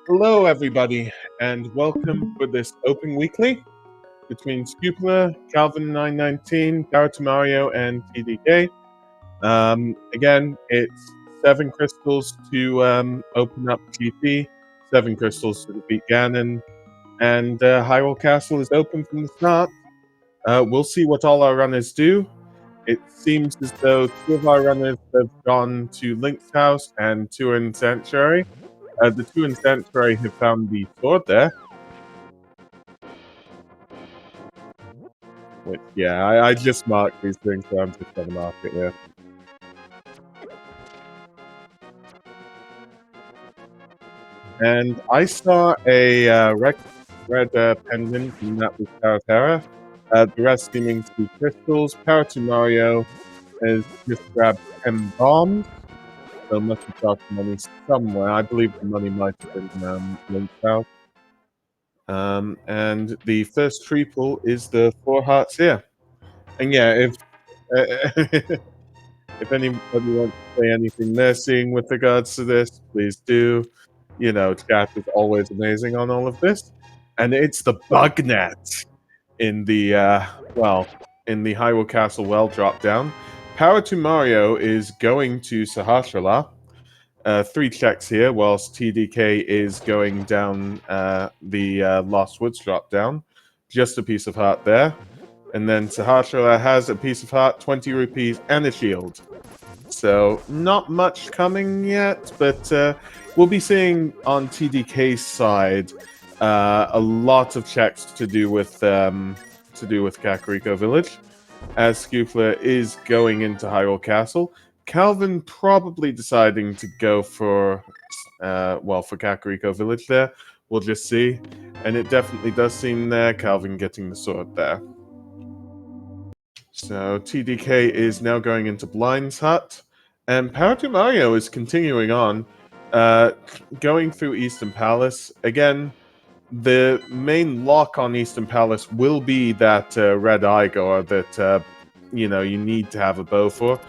Hello, everybody, and welcome for this Open Weekly between Scupula, Calvin919, Mario, and TDK. Again, it's 7 crystals to open up GP, 7 crystals to defeat Ganon, and Hyrule Castle is open from the start. We'll see what all our runners do. It seems as though 2 of our runners have gone to Link's house and 2 are in Sanctuary. The 2 in Sanctuary have found the sword there. Which, yeah, I just marked these things, so I'm just gonna mark it here. And I saw a red pendant, and that was Paratera. The rest seeming to be crystals. Mario has just grabbed 10 bombs, so must have got the money somewhere. I believe the money might have been linked out. And the first triple is the 4 hearts here. And yeah, if anybody wants to say anything they're seeing with regards to this, please do. You know, chat is always amazing on all of this. And it's the bug net in the, in the Hyrule Castle well drop down. Mario is going to Sahasrara. 3 checks here, whilst TDK is going down the Lost Woods drop down. Just a piece of heart there. And then Sahasrara has a piece of heart, 20 rupees, and a shield. So, not much coming yet, but we'll be seeing on TDK's side a lot of checks to do with Kakariko Village, as Scupula is going into Hyrule Castle. Calvin probably deciding to go for Kakariko Village there. We'll just see. And it definitely does seem there, Calvin getting the sword there. So TDK is now going into Blind's Hut, and Mario is continuing on, going through Eastern Palace. Again, the main lock on Eastern Palace will be that red Igor that, you need to have a bow for.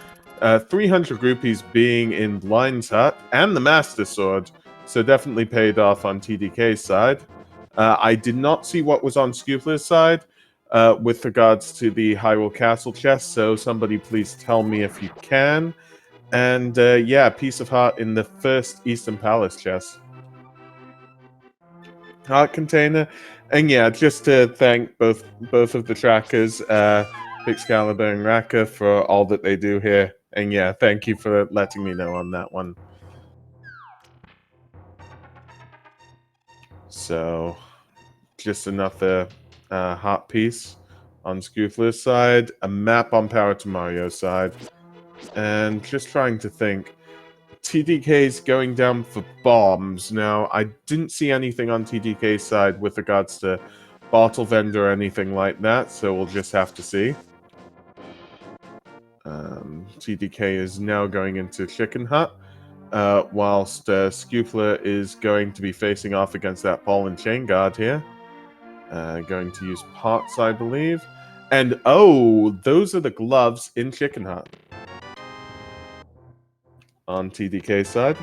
300 rupees being in Blind's Hut, and the Master Sword, so definitely paid off on TDK's side. I did not see what was on Scupula's side, with regards to the Hyrule Castle chest, so somebody please tell me if you can. And yeah, piece of heart in the first Eastern Palace chest. Heart container. And yeah, just to thank both of the trackers, Excalibur and Raka, for all that they do here. And yeah, thank you for letting me know on that one. So, just another heart piece on Scupula's side, a map on Mario's side, and just trying to think. TDK's going down for bombs. Now, I didn't see anything on TDK's side with regards to bottle vendor or anything like that, so we'll just have to see. TDK is now going into Chicken Hut, whilst Scupula is going to be facing off against that ball and chain guard here. Going to use pots, I believe. And oh, those are the gloves in Chicken Hut. On TDK side.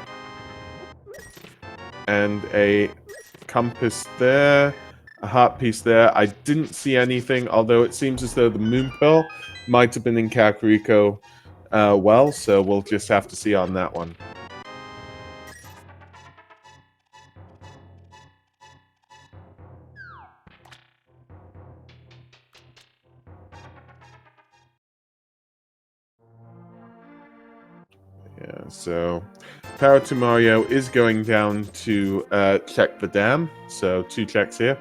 And a compass there, a heart piece there. I didn't see anything, although it seems as though the Moon Pearl might have been in Kakariko well, so we'll just have to see on that one. Yeah, so Mario is going down to check the dam, so 2 checks here.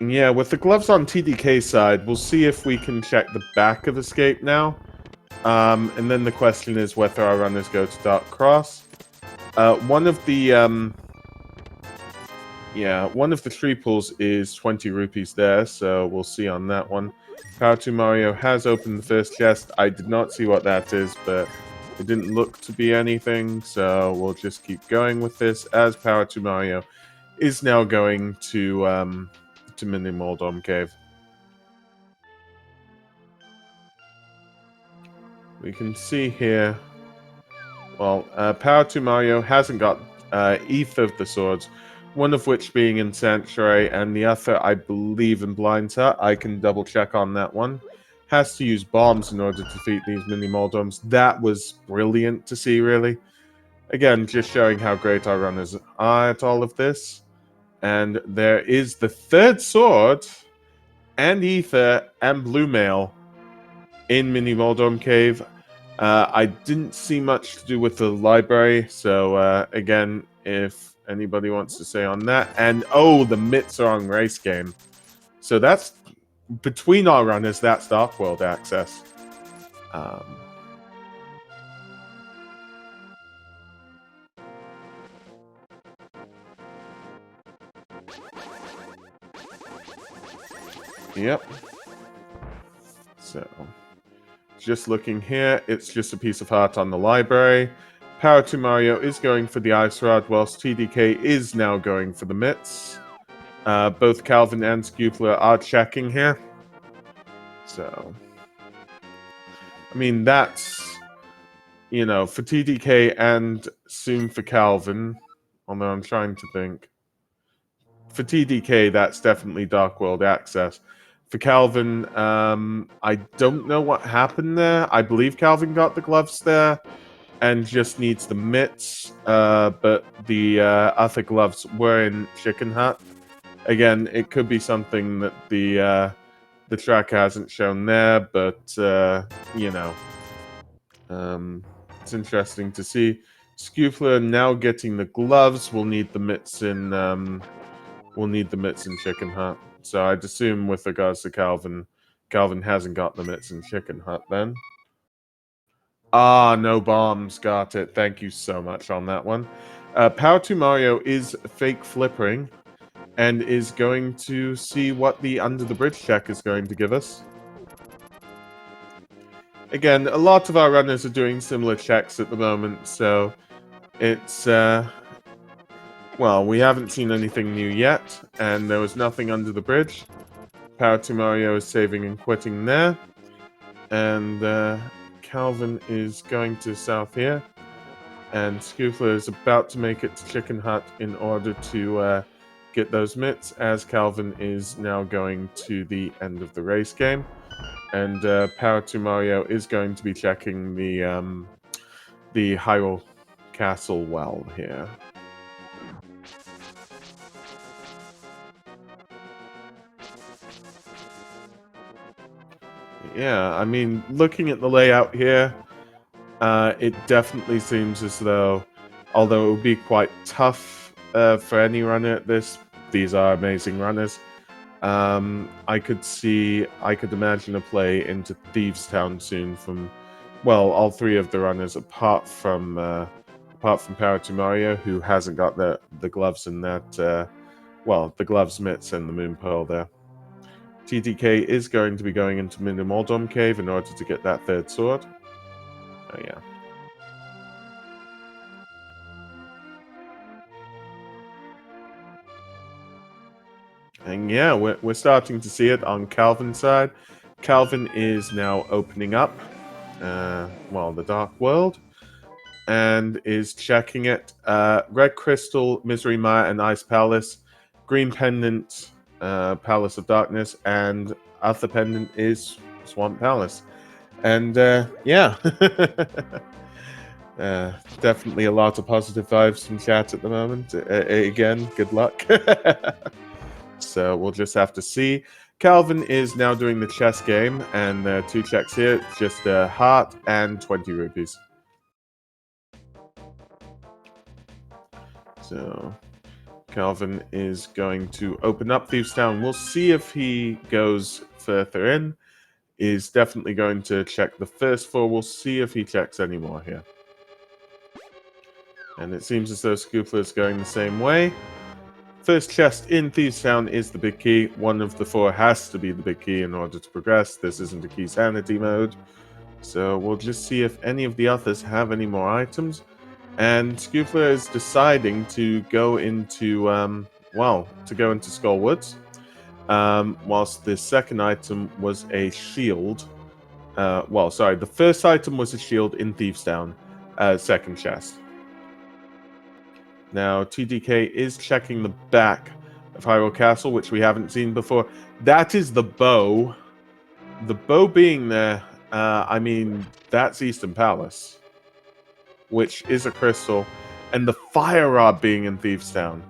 Yeah, with the gloves on TDK's side, we'll see if we can check the back of Escape now. And then the question is whether our runners go to Dark Cross. One of the triples is 20 rupees there, so we'll see on that one. Mario has opened the first chest. I did not see what that is, but it didn't look to be anything, so we'll just keep going with this, as Mario is now going to Mini Moldom Cave. we can see here, well, Power 2 Mario hasn't got either of the swords, one of which being in Sanctuary, and the other, I believe, in Blind Hut. I can double check on that one. Has to use bombs in order to defeat these mini Moldoms. That was brilliant to see, really. Again, just showing how great our runners are at all of this. And there is the third sword, and Ether, and Blue Mail in Mini Moldom Cave. I didn't see much to do with the library, so again, if anybody wants to say on that. And oh, the Mitsarong race game. So that's, between our runners, that's Dark World access. Yep. So, just looking here, it's just a piece of heart on the library. Power 2 Mario is going for the Ice Rod, whilst TDK is now going for the Mitts. Both Calvin and Scupler are checking here. So, I mean, that's, you know, for TDK and soon for Calvin, although I'm trying to think. For TDK, that's definitely Dark World access. For Calvin, I don't know what happened there. I believe Calvin got the gloves there and just needs the mitts, but the other gloves were in Chicken Hut. Again, it could be something that the track hasn't shown there, but you know, it's interesting to see. Scufler now getting the gloves. We'll need the mitts in. We'll need the mitts in Chicken Hut. So I'd assume, with regards to Calvin, Calvin hasn't got the mitts in Chicken Hut then. Ah, no bombs. Got it. Thank you so much on that one. Power 2 Mario is fake flippering and is going to see what the Under the Bridge check is going to give us. Again, a lot of our runners are doing similar checks at the moment, so it's, well, we haven't seen anything new yet, and there was nothing under the bridge. Power 2 Mario is saving and quitting there, and Calvin is going to south here, and Scoofler is about to make it to Chicken Hut in order to get those mitts, as Calvin is now going to the end of the race game. And Power 2 Mario is going to be checking the Hyrule Castle well here. Yeah, I mean, looking at the layout here, it definitely seems as though, although it would be quite tough for any runner at this, these are amazing runners. I could imagine a play into Thieves Town soon from, well, all three of the runners apart from Power 2 Mario, who hasn't got the gloves in that, well, the gloves, mitts, and the Moon Pearl there. TTK is going to be going into Minimoldom Cave in order to get that third sword. Oh yeah. And yeah, we're starting to see it on Calvin's side. Calvin is now opening up, well, the Dark World, and is checking it. Red Crystal, Misery Mire, and Ice Palace. Green Pendant, Palace of Darkness, and other pendant is Swamp Palace. And yeah, definitely a lot of positive vibes from chat at the moment. Again, good luck. So we'll just have to see. Calvin is now doing the chess game, and 2 checks here, just a heart and 20 rupees. So Calvin is going to open up Thieves Town. We'll see if he goes further in. Is definitely going to check the first 4. We'll see if he checks any more here. And it seems as though Scoopler is going the same way. First chest in Thieves Town is the big key. One of the 4 has to be the big key in order to progress. This isn't a key sanity mode. So we'll just see if any of the others have any more items. And Scoopler is deciding to go into, well, to go into Skull Woods. Whilst the second item was a shield. Well, sorry, the first item was a shield in Thieves Town, second chest. Now, TDK is checking the back of Hyrule Castle, which we haven't seen before. That is the bow. The bow being there, I mean, that's Eastern Palace, which is a crystal, and the fire rod being in Thieves Town.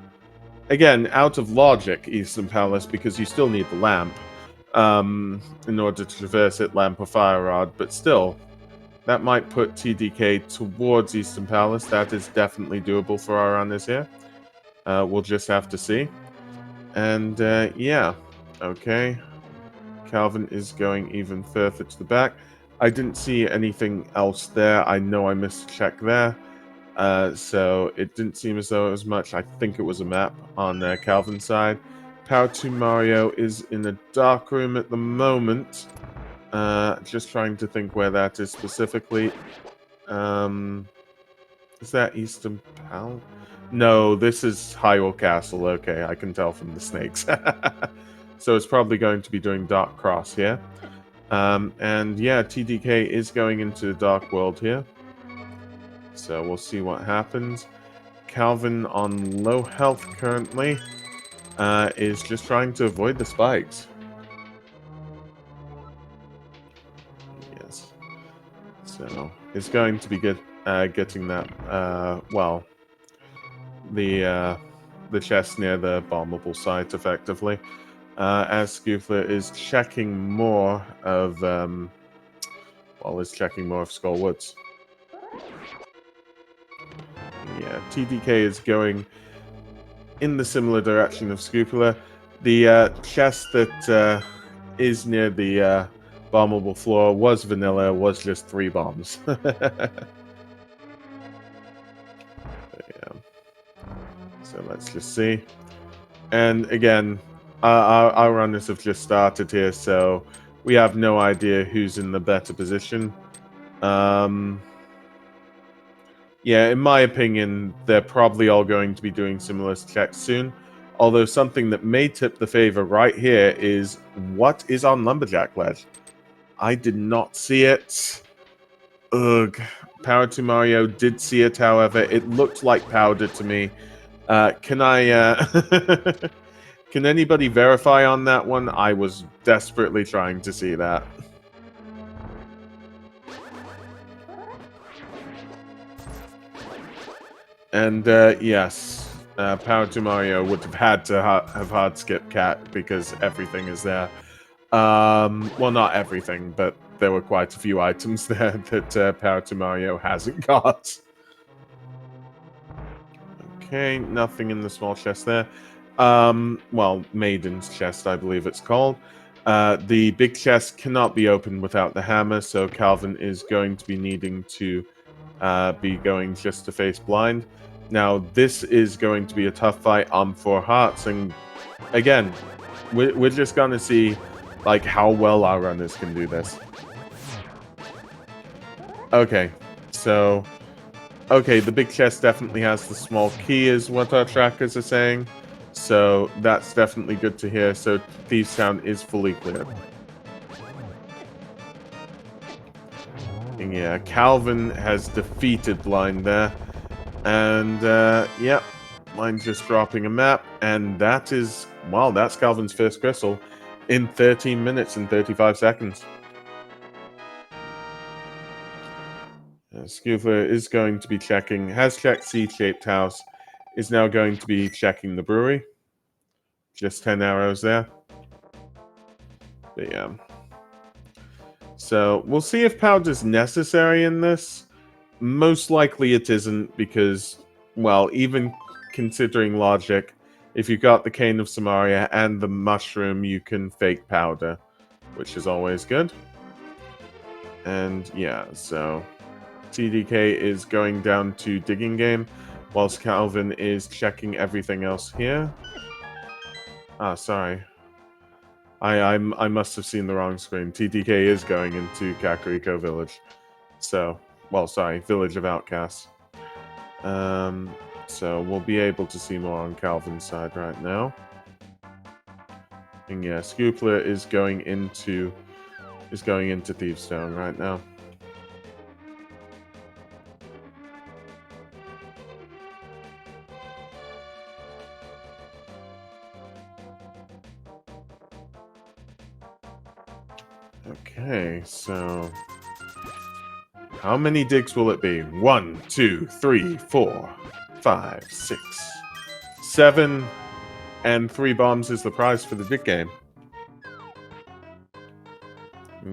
Again, out of logic, Eastern Palace, because you still need the lamp in order to traverse it, lamp or fire rod, but still, that might put TDK towards Eastern Palace. That is definitely doable for our runners here. We'll just have to see. And yeah, okay. Calvin is going even further to the back. I didn't see anything else there. I know I missed a check there. So it didn't seem as though it was much. I think it was a map on Calvin's side. Power 2 Mario is in a dark room at the moment. Just trying to think where that is specifically. Is that Eastern Palace? No, this is Hyrule Castle. Okay, I can tell from the snakes. So it's probably going to be doing Dark Cross here. And yeah, TDK is going into the Dark World here. So we'll see what happens. Calvin on low health currently is just trying to avoid the spikes. Yes. So it's going to be good getting that, well, the chest near the bombable site effectively. As Scoofler is checking more of, is checking more of Skull Woods. Yeah, TDK is going in the similar direction of Scoopler. The chest that is near the bombable floor was vanilla, was just 3 bombs. Yeah. So let's just see. And again, our runners have just started here, so we have no idea who's in the better position. Yeah, in my opinion, they're probably all going to be doing similar checks soon. Although something that may tip the favor right here is what is on Lumberjack Ledge. I did not see it. Ugh. Power to Mario did see it, however. It looked like powder to me. Can I... Can anybody verify on that one? I was desperately trying to see that. And yes, Power to Mario would have had to have hard skip Cat because everything is there. Well, not everything, but there were quite a few items there that Power to Mario hasn't got. Okay, nothing in the small chest there. Well, Maiden's chest, I believe it's called. The big chest cannot be opened without the hammer, so Calvin is going to be needing to be going just to face blind. Now, this is going to be a tough fight on 4 hearts, and again, we're just going to see like how well our runners can do this. Okay, so... Okay, the big chest definitely has the small key, is what our trackers are saying. So that's definitely good to hear. So Thieves Town is fully cleared. And yeah, Calvin has defeated Blind there. And yeah, Blind's just dropping a map. And that is, well, that's Calvin's first crystal in 13 minutes and 35 seconds. Scoofler is going to be checking, has checked C-shaped house, is now going to be checking the brewery. Just 10 arrows there. But yeah. So we'll see if powder's necessary in this. Most likely it isn't because, well, even considering logic, if you've got the Cane of Samaria and the mushroom, you can fake powder, which is always good. And yeah, so... TDK is going down to digging game, whilst Calvin is checking everything else here. Ah, sorry. I must have seen the wrong screen. TDK is going into Kakariko Village. So, well, sorry, Village of Outcasts. So we'll be able to see more on Calvin's side right now. And yeah, Scoopler is going into is going into Thieves' Stone right now. Okay, so how many digs will it be? 1, 2, 3, 4, 5, 6, 7, and 3 bombs is the prize for the dig game.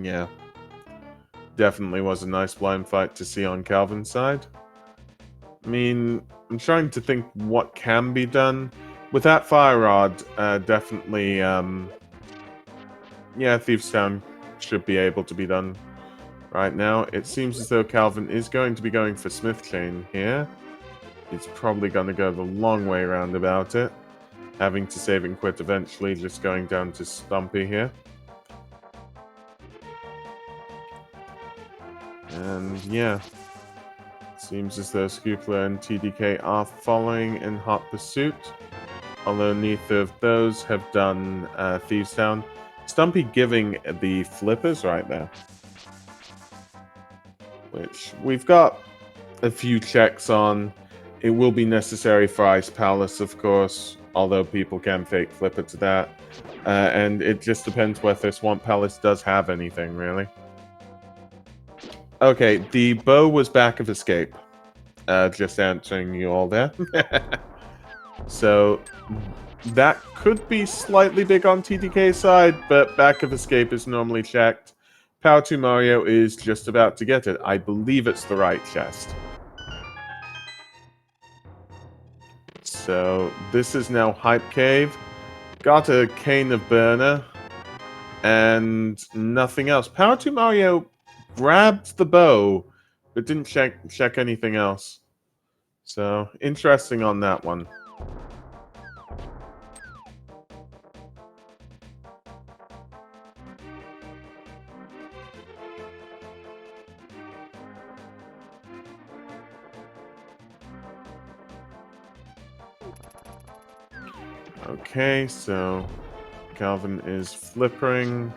Yeah. Definitely was a nice blind fight to see on Calvin's side. I mean, I'm trying to think what can be done. With that Fire Rod, definitely, yeah, Thieves' Town should be able to be done right now. It seems as though Calvin is going to be going for Smith Chain here. He's probably going to go the long way around about it. Having to save and quit eventually, just going down to Stumpy here. And yeah, seems as though Scoopler and TDK are following in hot pursuit. Although neither of those have done Thieves' Town. Stumpy giving the flippers right there. Which we've got a few checks on. It will be necessary for Ice Palace, of course, although people can fake flipper to that. And it just depends whether Swamp Palace does have anything, really. Okay, the bow was back of escape. Just answering you all there. So that could be slightly big on TDK's side, but back of escape is normally checked. Power 2 Mario is just about to get it. I believe it's the right chest. So this is now Hype Cave. Got a Cane of Burner. And nothing else. Power 2 Mario grabbed the bow, but didn't check anything else. So, interesting on that one. Okay, so Calvin is flippering.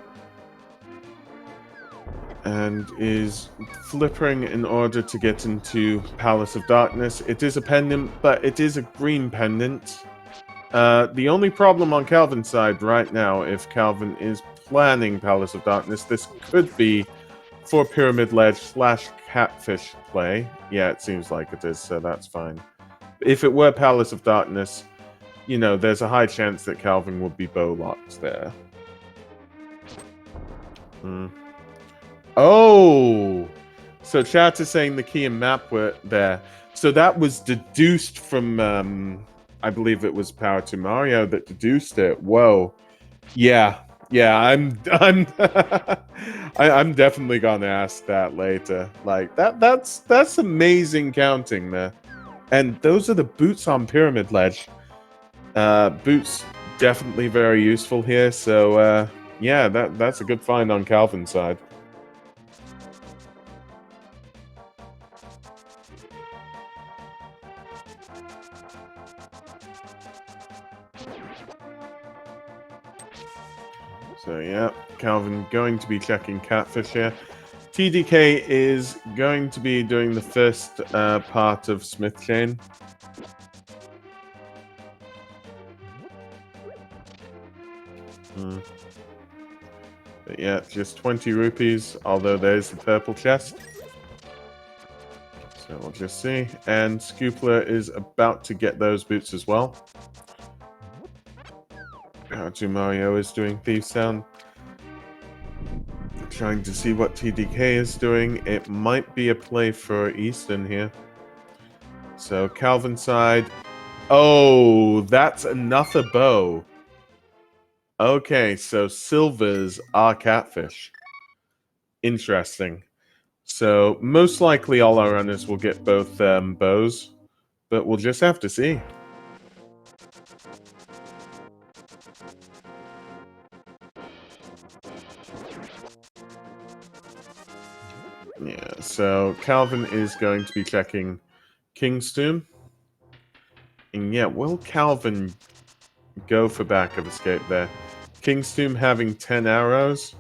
And is flippering in order to get into Palace of Darkness. It is a pendant, but it is a green pendant. The only problem on Calvin's side right now, if Calvin is planning Palace of Darkness, this could be for Pyramid Ledge / Catfish play. Yeah, it seems like it is, so that's fine. If it were Palace of Darkness, you know, there's a high chance that Calvin would be bow locked there. Oh! So chat is saying the key and map were there. So that was deduced from, I believe it was Power 2 Mario that deduced it. Whoa. Yeah. Yeah, I'm I'm definitely gonna ask that later. Like that's amazing counting there. And those are the boots on Pyramid Ledge. Boots definitely very useful here, so yeah, that's a good find on Calvin's side. So yeah, Calvin going to be checking Catfish here. TDK is going to be doing the first part of Smith Chain. But yeah, just 20 rupees, although there's the purple chest. So we'll just see. And Scoopler is about to get those boots as well. Power 2 Mario is doing Thieves' Town. Trying to see what TDK is doing. It might be a play for Easton here. So Calvin's side. Oh, that's another bow. Okay, so silvers are catfish. Interesting. So most likely all our runners will get both bows, but we'll just have to see. Yeah, so Calvin is going to be checking King's Tomb. And yeah, will Calvin go for back of escape there? King's Tomb having 10 arrows.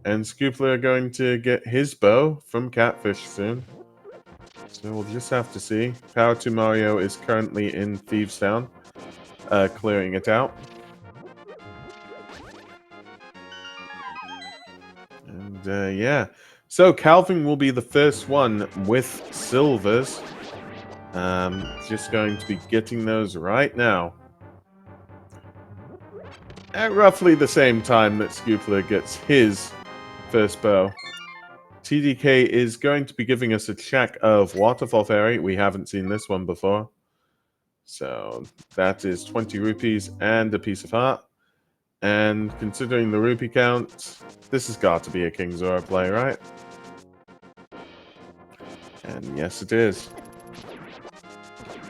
And Scoopler are going to get his bow from Catfish soon. So we'll just have to see. Power to Mario is currently in Thieves Town, clearing it out. And yeah. So Calvin will be the first one with silvers. Just going to be getting those right now. At roughly the same time that Scoopler gets his first bow. TDK is going to be giving us a check of Waterfall Fairy. We haven't seen this one before. So that is 20 rupees and a piece of heart. And considering the rupee count, this has got to be a King Zora play, right? And yes, it is.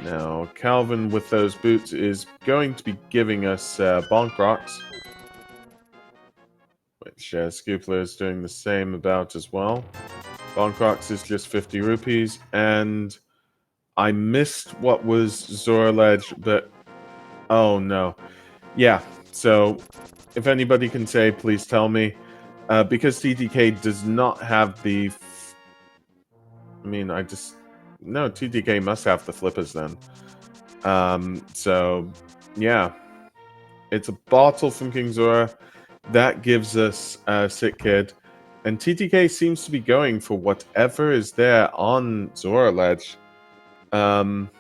Now, Calvin with those boots is going to be giving us Bonk Rocks, which Scoopler is doing the same about as well. Bonk Rocks is just 50 rupees, and I missed what was Zora Ledge, but oh no. Yeah, so if anybody can say, please tell me. Because TTK does not have the... No, TTK must have the flippers then. So, yeah. It's a bottle from King Zora. That gives us Sick Kid. And TTK seems to be going for whatever is there on Zora Ledge. And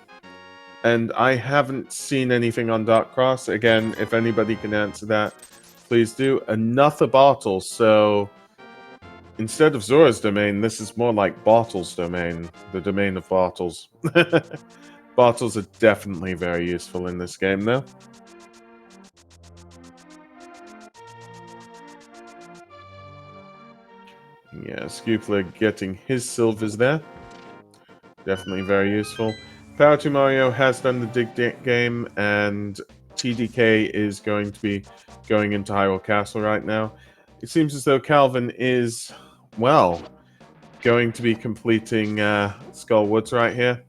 I haven't seen anything on Dark Cross. Again, if anybody can answer that, please do. Another bottle, so instead of Zora's domain, this is more like Bottle's domain. The domain of bottles. Bottles are definitely very useful in this game, though. Yeah, Scoopler getting his silvers there. Definitely very useful. Power to Mario has done the dig game, and TDK is going to be going into Hyrule Castle right now. It seems as though Calvin is, well, going to be completing Skull Woods right here.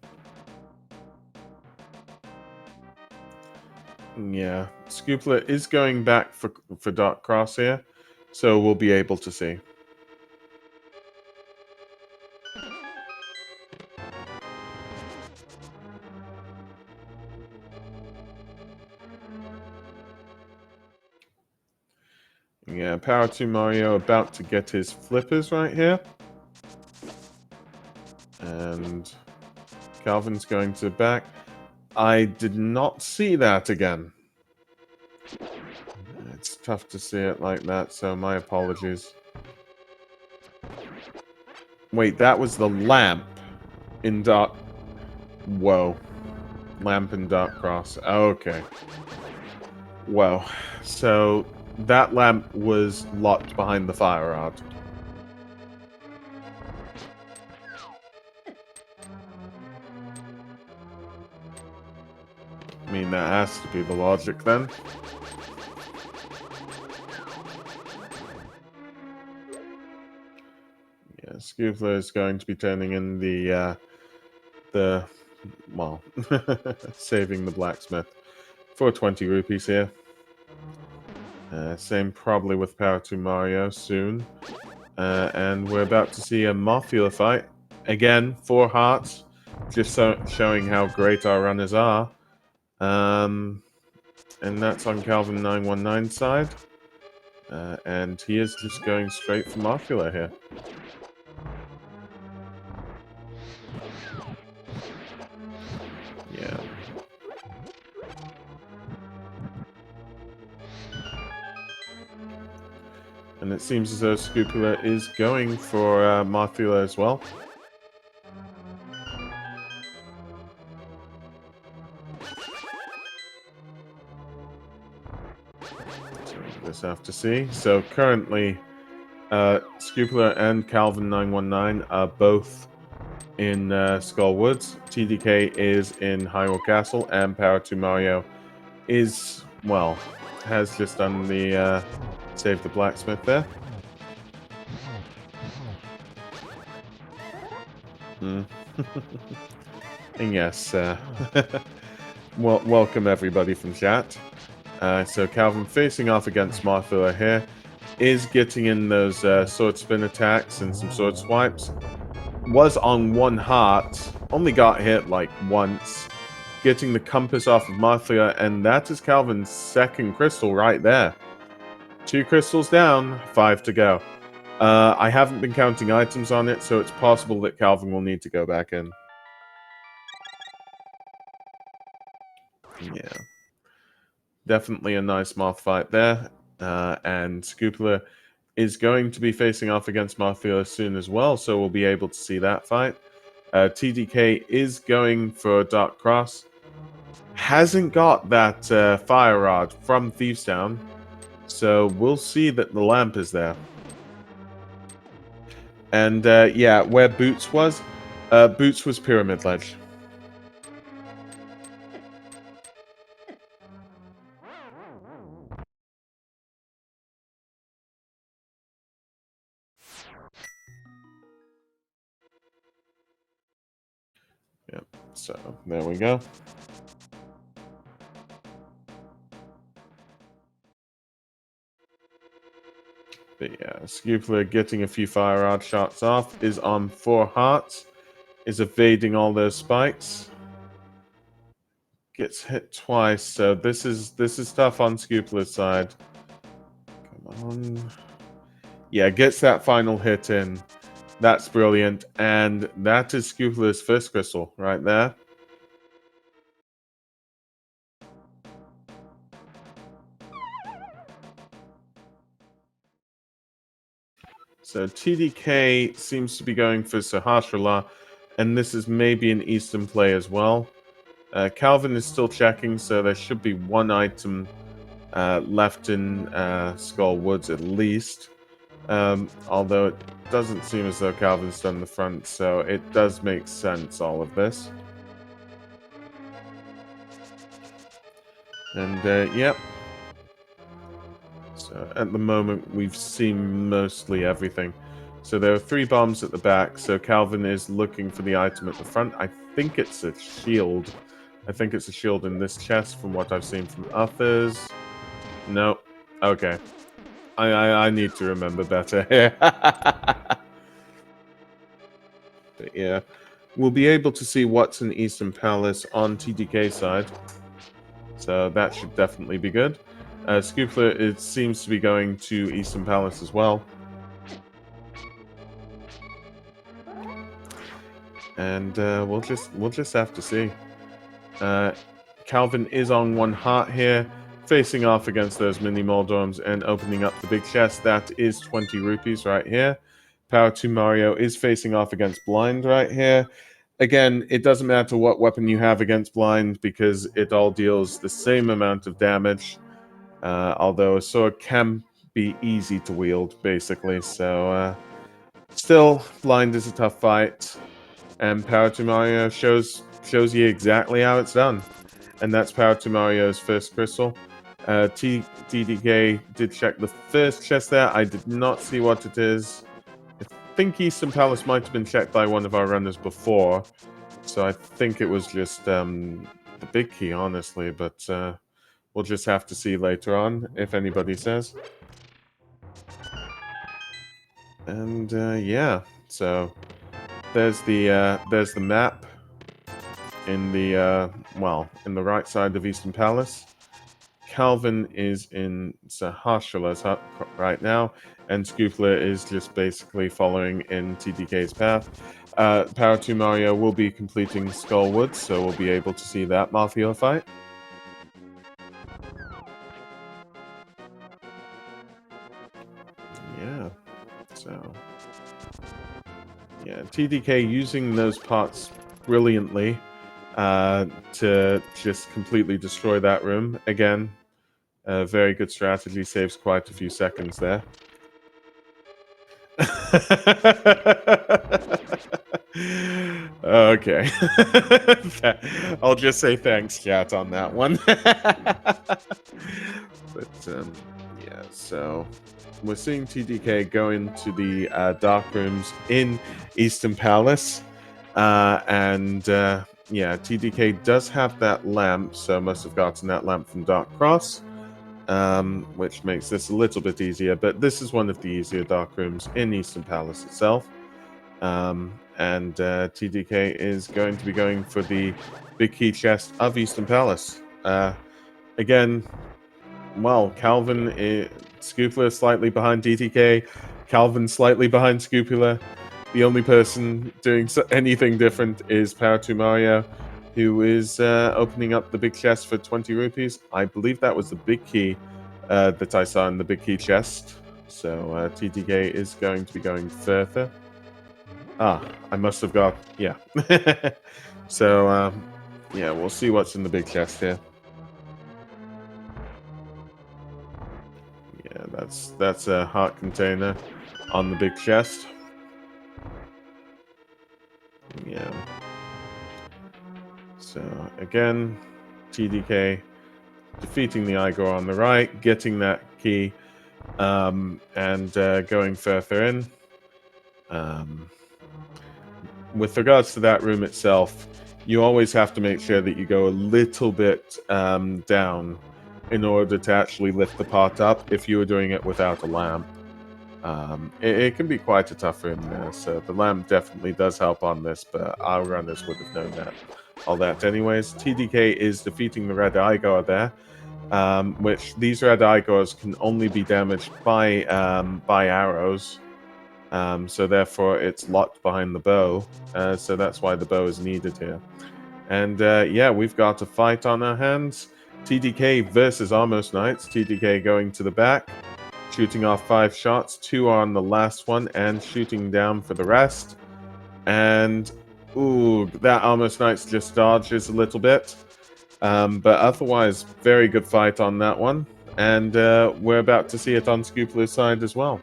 Yeah, Scoopler is going back for Dark Cross here, so we'll be able to see. Yeah, Power to Mario about to get his flippers right here. And Calvin's going to back. I did not see that again. It's tough to see it like that, so my apologies. Wait, that was the lamp in Dark... Whoa. Lamp in Dark Cross. Okay. Whoa. So, that lamp was locked behind the fire rod. I mean, that has to be the logic then. Yeah, Scoopler is going to be turning in the well, saving the blacksmith for 20 rupees here. Same probably with Power to Mario soon. And we're about to see a Mothula fight. Again, 4 hearts. Just showing how great our runners are. And that's on Calvin 919's side. And he is just going straight for Mothula here. Yeah. And it seems as though Scoopula is going for Mothula as well. So we'll just have to see. So currently, Scoopula and Calvin 919 are both in Skull Woods. TDK is in Hyrule Castle, and Power to Mario is, well, has just done the Save the Blacksmith there. And yes, welcome everybody from chat. So Calvin facing off against Mothula here. is getting in those sword spin attacks and some sword swipes. Was on 1 heart, only got hit like once, getting the compass off of Marthia, and that is Calvin's second crystal right there. 2 crystals down, 5 to go. I haven't been counting items on it, so it's possible that Calvin will need to go back in. Yeah. Definitely a nice Moth fight there. And Scoopler is going to be facing off against Marthia soon as well, so we'll be able to see that fight. TDK is going for Dark Cross. Hasn't got that Fire Rod from Thieves Town, so we'll see that the lamp is there. And yeah, where Boots was Pyramid Ledge. Yep, so there we go. But yeah, Scoopler getting a few Fire Rod shots off, is on 4 hearts, is evading all those spikes. Gets hit twice, so this is tough on Scoopler's side. Come on. Yeah, gets that final hit in. That's brilliant. And that is Scoopler's first crystal right there. So TDK seems to be going for Sahasrara, and this is maybe an Eastern play as well. Calvin is still checking, so there should be 1 item left in Skull Woods at least. Although it doesn't seem as though Calvin's done the front, so it does make sense, all of this. And, yep. So at the moment, we've seen mostly everything. So there are 3 bombs at the back, so Calvin is looking for the item at the front. I think it's a shield. I think it's a shield in this chest from what I've seen from others. No. Okay. I need to remember better here. But yeah. We'll be able to see what's in Eastern Palace on TDK side. So that should definitely be good. Scoopler, it seems to be going to Eastern Palace as well. And we'll just have to see. Calvin is on 1 heart here, facing off against those mini Moldorms and opening up the big chest. That is 20 rupees right here. Power 2 Mario is facing off against Blind right here. Again, it doesn't matter what weapon you have against Blind because it all deals the same amount of damage. Although a sword can be easy to wield, basically. So, still, Blind is a tough fight. And Power 2 Mario shows you exactly how it's done. And that's Power 2 Mario's first crystal. TDK did check the first chest there. I did not see what it is. I think Eastern Palace might have been checked by one of our runners before. So I think it was just the big key, honestly. But we'll just have to see later on, if anybody says. And yeah, so there's the map in the in the right side of Eastern Palace. Calvin is in Sahasrara's hut right now, and Scoopler is just basically following in TDK's path. Power 2 Mario will be completing Skull Woods, so we'll be able to see that Mafia fight. Yeah, so yeah, TDK using those pots brilliantly to just completely destroy that room. Again, very good strategy, saves quite a few seconds there. Okay. I'll just say thanks, chat, on that one. But, yeah, so we're seeing TDK go into the dark rooms in Eastern Palace. And yeah, TDK does have that lamp, so must have gotten that lamp from Dark Cross. which makes this a little bit easier. But this is one of the easier dark rooms in Eastern Palace itself. And TDK is going to be going for the big key chest of Eastern Palace. Again, well, Scoopula slightly behind TTK, Calvin slightly behind Scoopula. The only person doing anything different is Power2 Mario, who is opening up the big chest for 20 rupees. I believe that was the big key that I saw in the big key chest. So TTK is going to be going further. Ah, I must have got... yeah. So, yeah, we'll see what's in the big chest here. Yeah, that's a heart container on the big chest. Yeah. So, again, TDK defeating the Igor on the right, getting that key, and going further in. With regards to that room itself, you always have to make sure that you go a little bit down in order to actually lift the pot up if you were doing it without a lamp. It can be quite a tough room there, so the lamp definitely does help on this, but our runners would have known all that anyways. TDK is defeating the red Igor there, which these red Igors can only be damaged by arrows. So therefore it's locked behind the bow, so that's why the bow is needed here. And yeah, we've got a fight on our hands. TDK versus Almost Knights. TDK going to the back, shooting off 5 shots, 2 on the last one, and shooting down for the rest. And, ooh, that Almost Knights just dodges a little bit. But otherwise, very good fight on that one. And we're about to see it on Scoopula's side as well.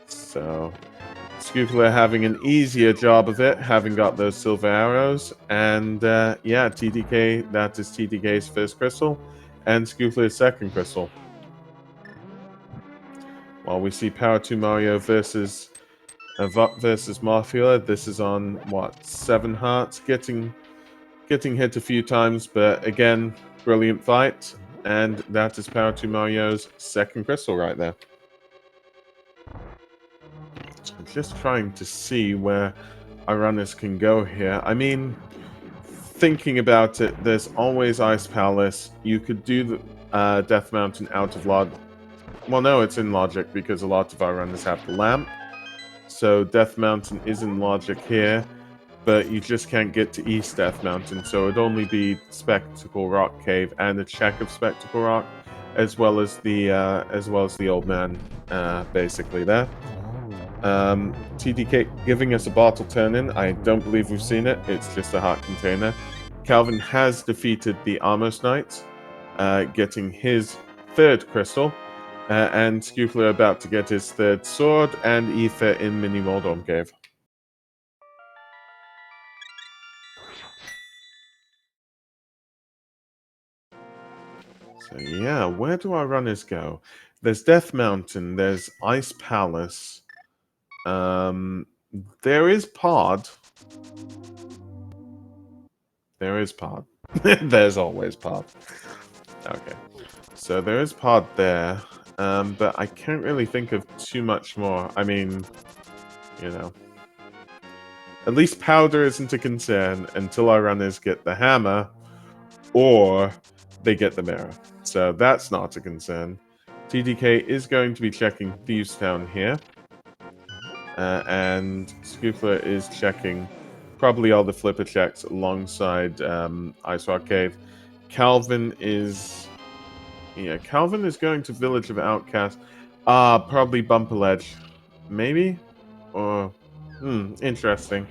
So, Scoopula having an easier job of it, having got those silver arrows. And yeah, TDK, that is TDK's first crystal, and Scoopula's second crystal. While we see Power2 Mario versus Marfila, this is on, what, 7 hearts, getting hit a few times, but again, brilliant fight. And that is Power2 Mario's second crystal right there. I'm just trying to see where our runners can go here. I mean, thinking about it, there's always Ice Palace. You could do the Death Mountain out of Logic. Well, no, it's in Logic because a lot of our runners have the lamp. So Death Mountain is in Logic here, but you just can't get to East Death Mountain. So it'd only be Spectacle Rock Cave and a check of Spectacle Rock, as well as the old man, basically there. TDK giving us a bottle turn-in. I don't believe we've seen it. It's just a heart container. Calvin has defeated the Almost Knights, getting his third crystal. And Scoopula about to get his third sword, and Aoife in Mini Moldorm Cave. So yeah, where do our runners go? There's Death Mountain, there's Ice Palace. There is Pod. There is Pod. There's always Pod. Okay. So there is Pod there, but I can't really think of too much more. I mean, you know. At least powder isn't a concern until our runners get the hammer, or they get the mirror. So that's not a concern. TDK is going to be checking Thieves Town here. And Scoopula is checking probably all the flipper checks alongside Ice Rock Cave. Calvin is going to Village of Outcast. Probably Bumper Ledge. Maybe? Or, interesting.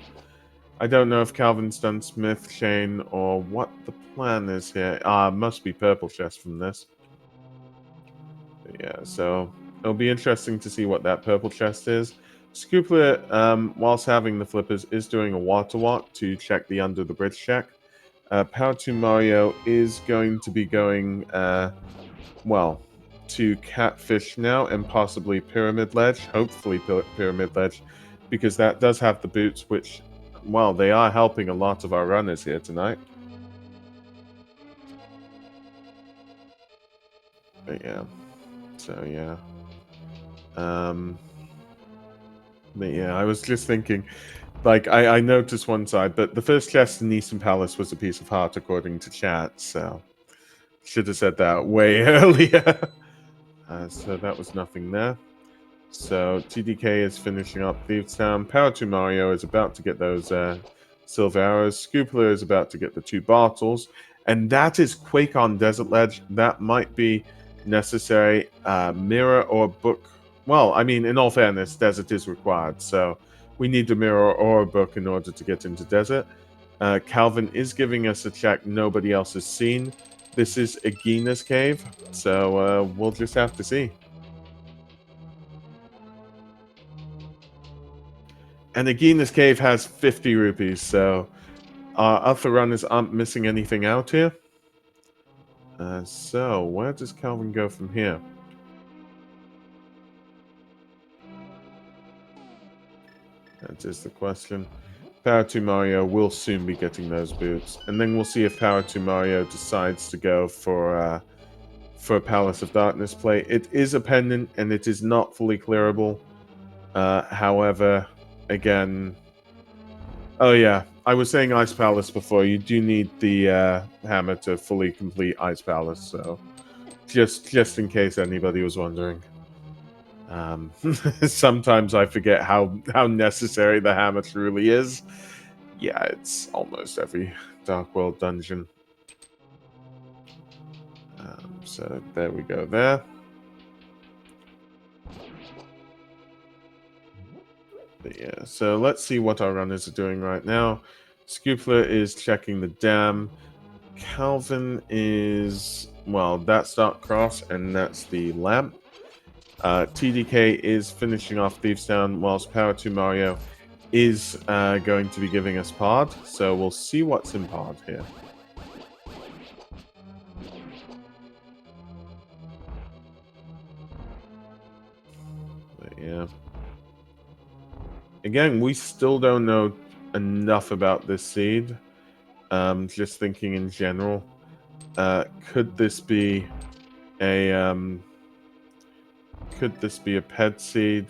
I don't know if Calvin's done Smith Chain or what the plan is here. Must be Purple Chest from this. But yeah, so it'll be interesting to see what that Purple Chest is. Scoopula, whilst having the flippers, is doing a water walk to check the under the bridge check. Power2 Mario is going to be going, well, to Catfish now and possibly Pyramid Ledge. Hopefully Pyramid Ledge, because that does have the boots, which, well, they are helping a lot of our runners here tonight. But yeah. So yeah. But yeah, I was just thinking, like, I noticed one side, but the first chest in Eastern Palace was a piece of heart, according to chat, so should have said that way earlier. So that was nothing there. So TDK is finishing up Thieves Town. Power 2 Mario is about to get those silver arrows. Scoopler is about to get the 2 bottles. And that is Quake on Desert Ledge. That might be necessary. Mirror or book. Well, I mean, in all fairness, Desert is required. So we need a mirror or a book in order to get into Desert. Calvin is giving us a check nobody else has seen. This is Agina's cave. So we'll just have to see. And Agina's cave has 50 rupees, so our other runners aren't missing anything out here. So where does Calvin go from here? That is the question. Power 2 Mario will soon be getting those boots, and then we'll see if Power 2 Mario decides to go for a Palace of Darkness play. It is a pendant, and it is not fully clearable. However, again... Oh yeah, I was saying Ice Palace before. You do need the hammer to fully complete Ice Palace, so just in case anybody was wondering. Sometimes I forget how necessary the hammer truly is. Yeah, it's almost every Dark World dungeon. So there we go there. But yeah, so let's see what our runners are doing right now. Scoopler is checking the dam. Calvin is, well, that's Dark Cross, and that's the lamp. TDK is finishing off Thieves Town, whilst Power 2 Mario is going to be giving us Pod. So we'll see what's in Pod here. But yeah. Again, we still don't know enough about this seed. Just thinking in general, could this be a pet seed?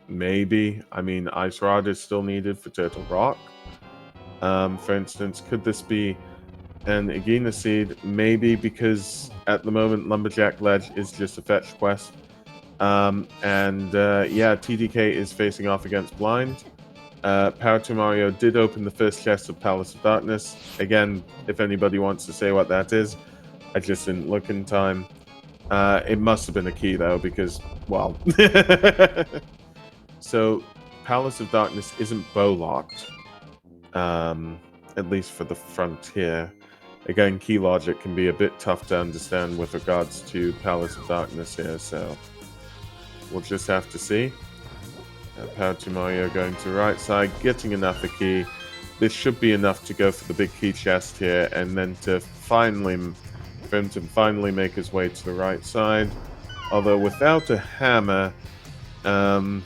Maybe. I mean, Ice Rod is still needed for Turtle Rock. For instance, could this be an Agina seed? Maybe, because at the moment Lumberjack Ledge is just a fetch quest. Yeah, TDK is facing off against Blind. Power 2 Mario did open the first chest of Palace of Darkness. Again, if anybody wants to say what that is, I just didn't look in time. It must have been a key, though, because, well... So, Palace of Darkness isn't bow-locked. At least for the frontier. Again, key logic can be a bit tough to understand with regards to Palace of Darkness here, so... We'll just have to see. Power 2 Mario going to the right side, getting another key. This should be enough to go for the big key chest here, and then for him to finally make his way to the right side. Although without a hammer, I'm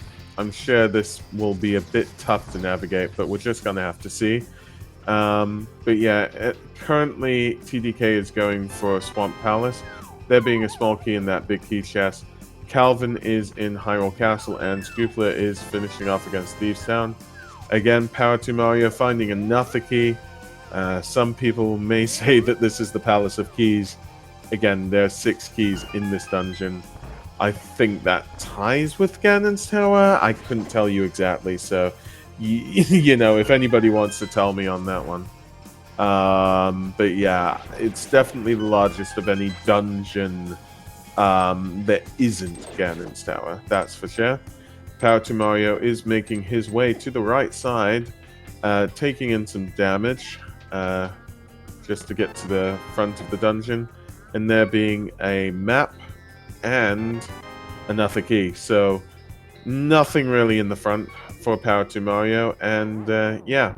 sure this will be a bit tough to navigate, but we're just going to have to see. But yeah, currently TDK is going for Swamp Palace. There being a small key in that big key chest. Calvin is in Hyrule Castle, and Scoopler is finishing off against Thieves Town. Again, Power 2 Mario finding another key. Some people may say that this is the Palace of Keys. Again, there are 6 keys in this dungeon. I think that ties with Ganon's Tower. I couldn't tell you exactly, so you know, if anybody wants to tell me on that one. But yeah, it's definitely the largest of any dungeon that isn't Ganon's Tower, that's for sure. Power 2 Mario is making his way to the right side, taking in some damage, just to get to the front of the dungeon, and there being a map and another key. So nothing really in the front for Power 2 Mario, and yeah,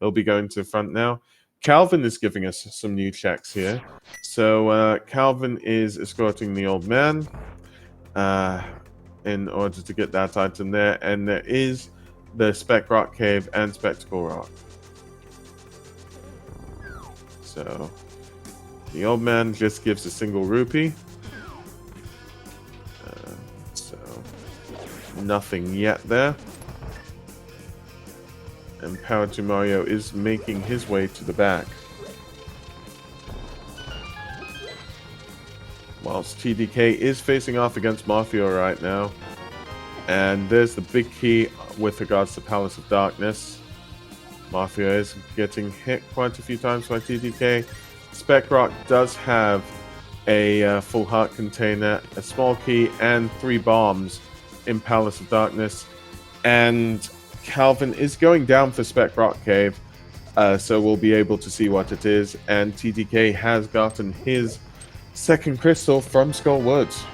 they'll be going to the front now. Calvin is giving us some new checks here. So Calvin is escorting the old man in order to get that item there, and there is the Spec Rock Cave and Spectacle Rock. So the old man just gives a single rupee. Nothing yet there. And Power 2 Mario is making his way to the back. Whilst TDK is facing off against Mafia right now. And there's the big key with regards to Palace of Darkness. Mafia is getting hit quite a few times by TDK. Spec Rock does have a full heart container, a small key, and 3 bombs in Palace of Darkness. And Calvin is going down for Spec Rock Cave, so we'll be able to see what it is. And TDK has gotten his second crystal from Skull Woods.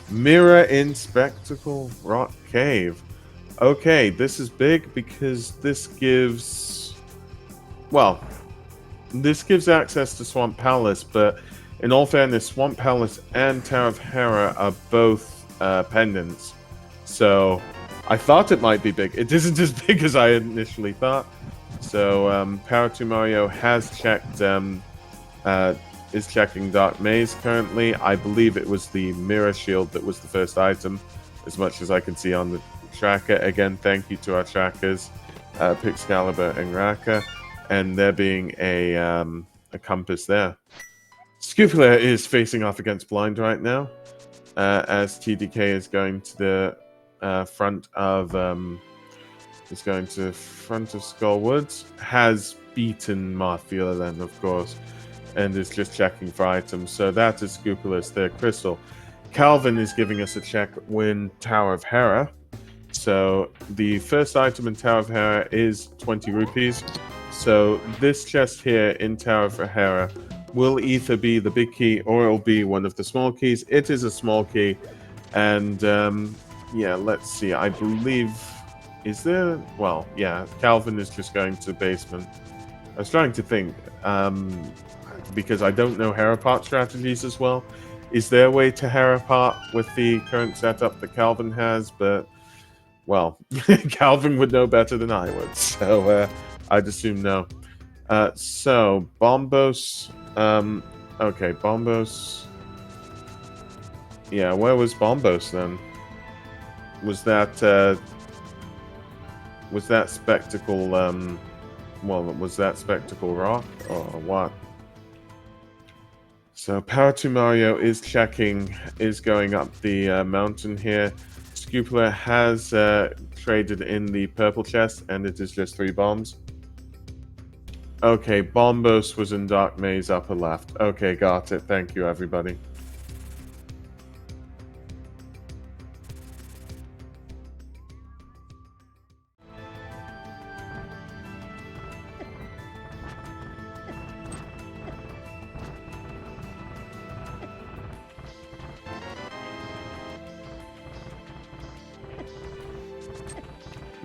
Mirror in Spectacle Rock Cave. Okay, this is big because this gives... well, this gives access to Swamp Palace, but in all fairness, Swamp Palace and Tower of Hera are both pendants. So I thought it might be big. It isn't as big as I initially thought. So Power 2 Mario has checked, is checking Dark Maze currently. I believe it was the Mirror Shield that was the first item, as much as I can see on the tracker. Again, thank you to our trackers, Pixcalibur and Raka, and there being a compass there. Scoopler is facing off against Blind right now, as TDK is going to the front of Skull Woods. Has beaten Mafia then, of course, and is just checking for items. So that is Scoopler's third crystal. Calvin is giving us a check in Tower of Hera. So the first item in Tower of Hera is 20 rupees. So this chest here in Tower of Hera will either be the big key or it'll be one of the small keys. It is a small key. And yeah, let's see. I believe... is there... well, yeah, Calvin is just going to the basement. I was trying to think, because I don't know Hera Part strategies as well. Is there a way to Hera Part with the current setup that Calvin has? But, well, Calvin would know better than I would. So I'd assume no. So, Bombos... okay, Bombos... yeah, where was Bombos then? Was that Spectacle, well, was that Spectacle Rock, or what? So, Power 2 Mario is checking, is going up the mountain here. Scoopler has traded in the purple chest, and it is just 3 bombs. Okay, Bombos was in Dark Maze upper left. Okay, got it. Thank you, everybody.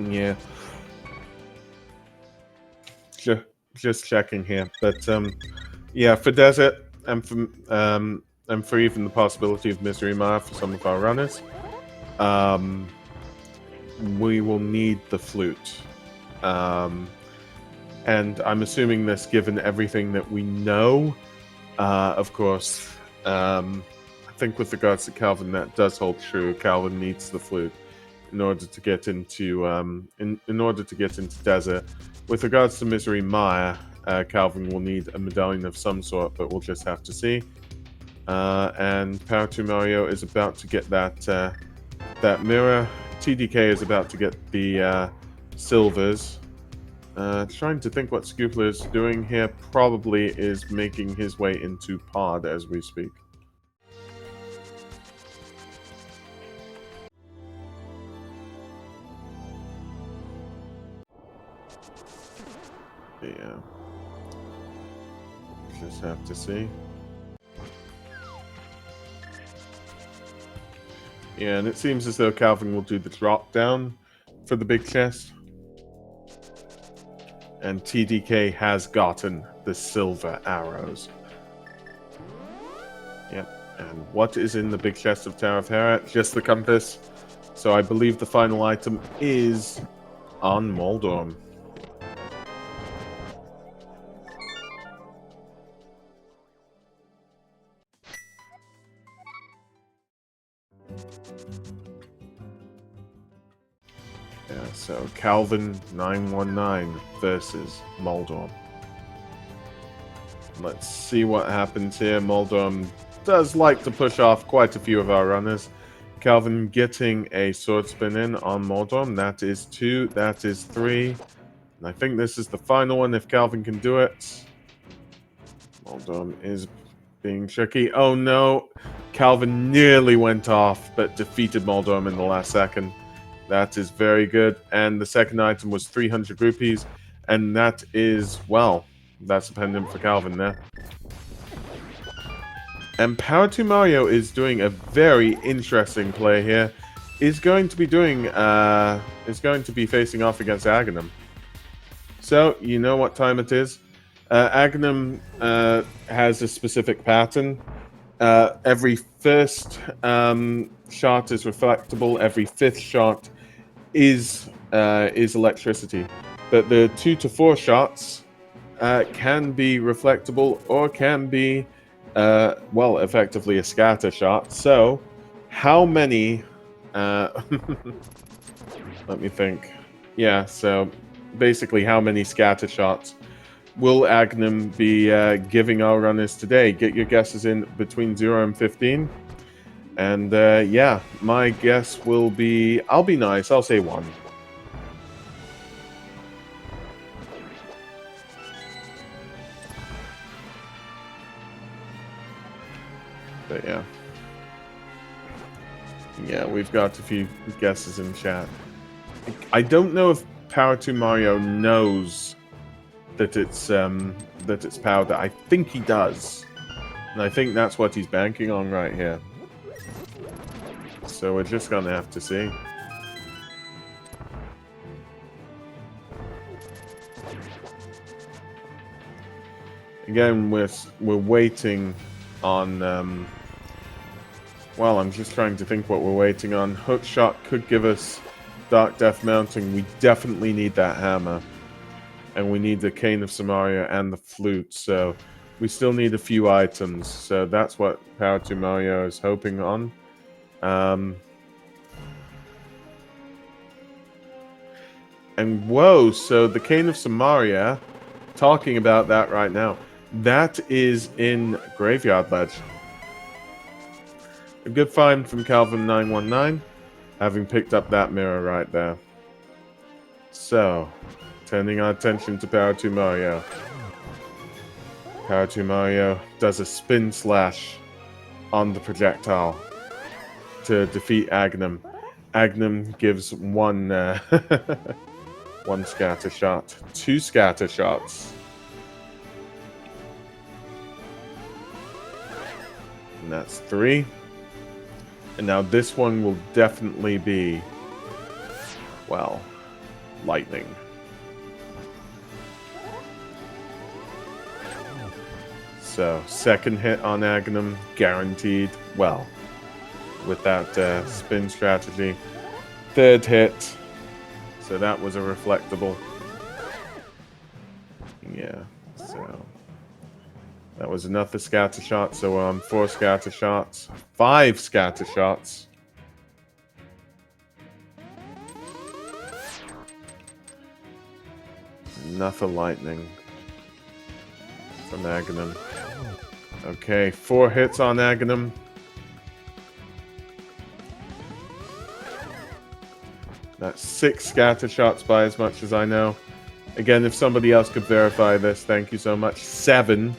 Yeah. Just checking here. But yeah, for Desert and for even the possibility of Misery Mire for some of our runners, we will need the flute. And I'm assuming this, given everything that we know, of course, I think with regards to Calvin, that does hold true. Calvin needs the flute in order to get into in order to get into Desert. With regards to Misery Mire, Calvin will need a medallion of some sort, but we'll just have to see. And Power 2 Mario is about to get that that mirror. TDK is about to get the silvers. Trying to think what Scoopler is doing here. Probably is making his way into Pod as we speak. Yeah. Just have to see. Yeah, and it seems as though Calvin will do the drop down for the big chest. And TDK has gotten the silver arrows. Yep. And what is in the big chest of Tower of Hera? Just the compass. So I believe the final item is on Moldorm. So Calvin 919 versus Moldorm. Let's see what happens here. Moldorm does like to push off quite a few of our runners. Calvin getting a sword spin in on Moldorm. That is 2. That is 3. And I think this is the final one if Calvin can do it. Moldorm is being tricky. Oh no! Calvin nearly went off, but defeated Moldorm in the last second. That is very good. And the second item was 300 rupees. And that is, well, that's a pendant for Calvin there. And Power 2 Mario is doing a very interesting play here. Is going to be facing off against Aghanim. So, you know what time it is. Aghanim has a specific pattern. Every first shot is reflectable. Every fifth shot is electricity. But the 2 to 4 shots can be reflectable or can be, well, effectively a scatter shot. So, how many... let me think. Yeah, so basically how many scatter shots will Aghanim be giving our runners today? Get your guesses in between 0 and 15. And yeah, my guess will be... I'll be nice, I'll say 1. But yeah. Yeah, we've got a few guesses in chat. I don't know if Power 2 Mario knows that it's powder. I think he does. And I think that's what he's banking on right here. So we're just gonna have to see. Again, we're waiting on well, I'm just trying to think what we're waiting on. Hookshot could give us Dark Death Mounting. We definitely need that hammer. And we need the Cane of Samaria and the flute, so we still need a few items. So that's what Power 2 Mario is hoping on. And whoa, so the Cane of Samaria, talking about that right now, that is in Graveyard Ledge. A good find from Calvin 919, having picked up that mirror right there. So, turning our attention to Power 2 Mario. Power 2 Mario does a spin slash on the projectile to defeat Aghanim. Aghanim gives one one scatter shot, 2 scatter shots. And that's 3. And now this one will definitely be, well, lightning. So, second hit on Aghanim, guaranteed. Well, with that spin strategy. Third hit. So that was a reflectable. Yeah, so... that was another scatter shot, so 4 scatter shots. 5 scatter shots. Nothing lightning from Aghanim. Okay, 4 hits on Aghanim. That's 6 scatter shots by as much as I know. Again, if somebody else could verify this, thank you so much. 7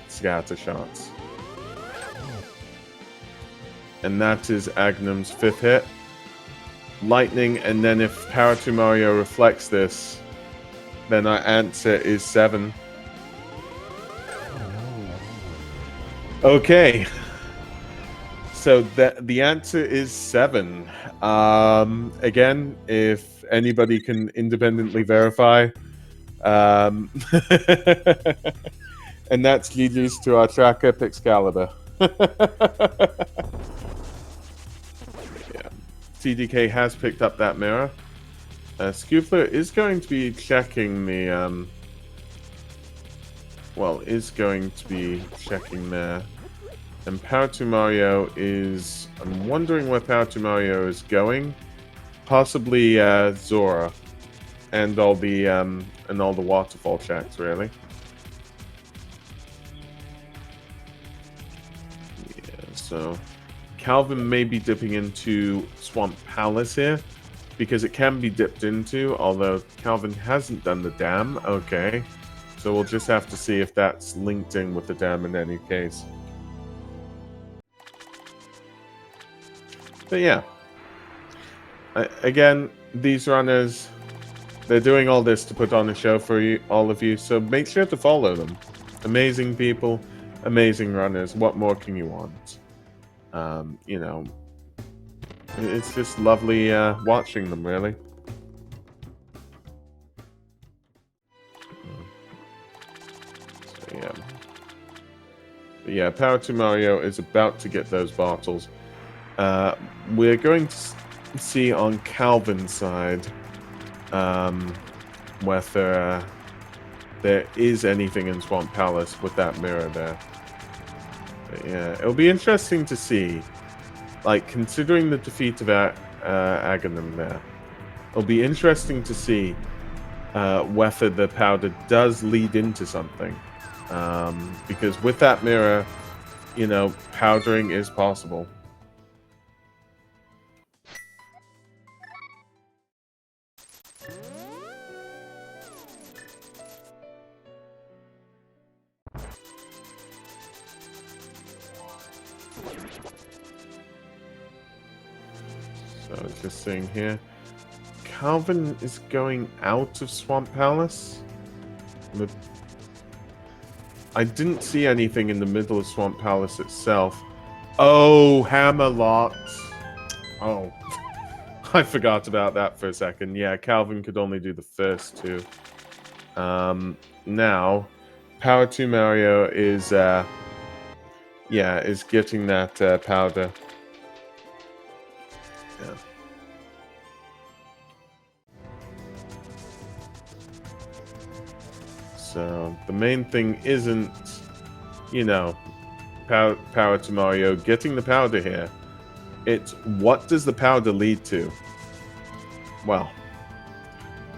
scatter shots. And that is Aghanim's 5th hit. Lightning, and then if Power 2 Mario reflects this, then our answer is 7. Okay. So the answer is 7. Again, if anybody can independently verify. And that's GG's to our tracker, Pixcalibur. Yeah. CDK has picked up that mirror. Scoofler is going to be checking the... well, is going to be checking there. And Power 2 Mario is... I'm wondering where Power 2 Mario is going. possibly Zora, and all the waterfall checks, really. Yeah, so Calvin may be dipping into Swamp Palace here, because it can be dipped into, although Calvin hasn't done the dam. Okay, so we'll just have to see if that's linked in with the dam in any case. But yeah, again, these runners, they're doing all this to put on a show for you, all of you, so make sure to follow them. Amazing people, amazing runners. What more can you want? You know, it's just lovely watching them, really. So, yeah. But yeah, Power to Mario is about to get those bottles. We're going to see on Calvin's side whether there is anything in Swamp Palace with that mirror there. But yeah, it'll be interesting to see. Like, considering the defeat of Aghanim there, it'll be interesting to see whether the powder does lead into something. Because with that mirror, you know, powdering is possible. So just seeing here, Calvin is going out of Swamp Palace. I didn't see anything in the middle of Swamp Palace itself. Oh, Hammerlot. Oh, I forgot about that for a second. Yeah, Calvin could only do the first two. Now, Power 2 Mario is, is getting that powder. Yeah. So the main thing isn't, you know, Power to Mario getting the powder here. It's what does the powder lead to? Well,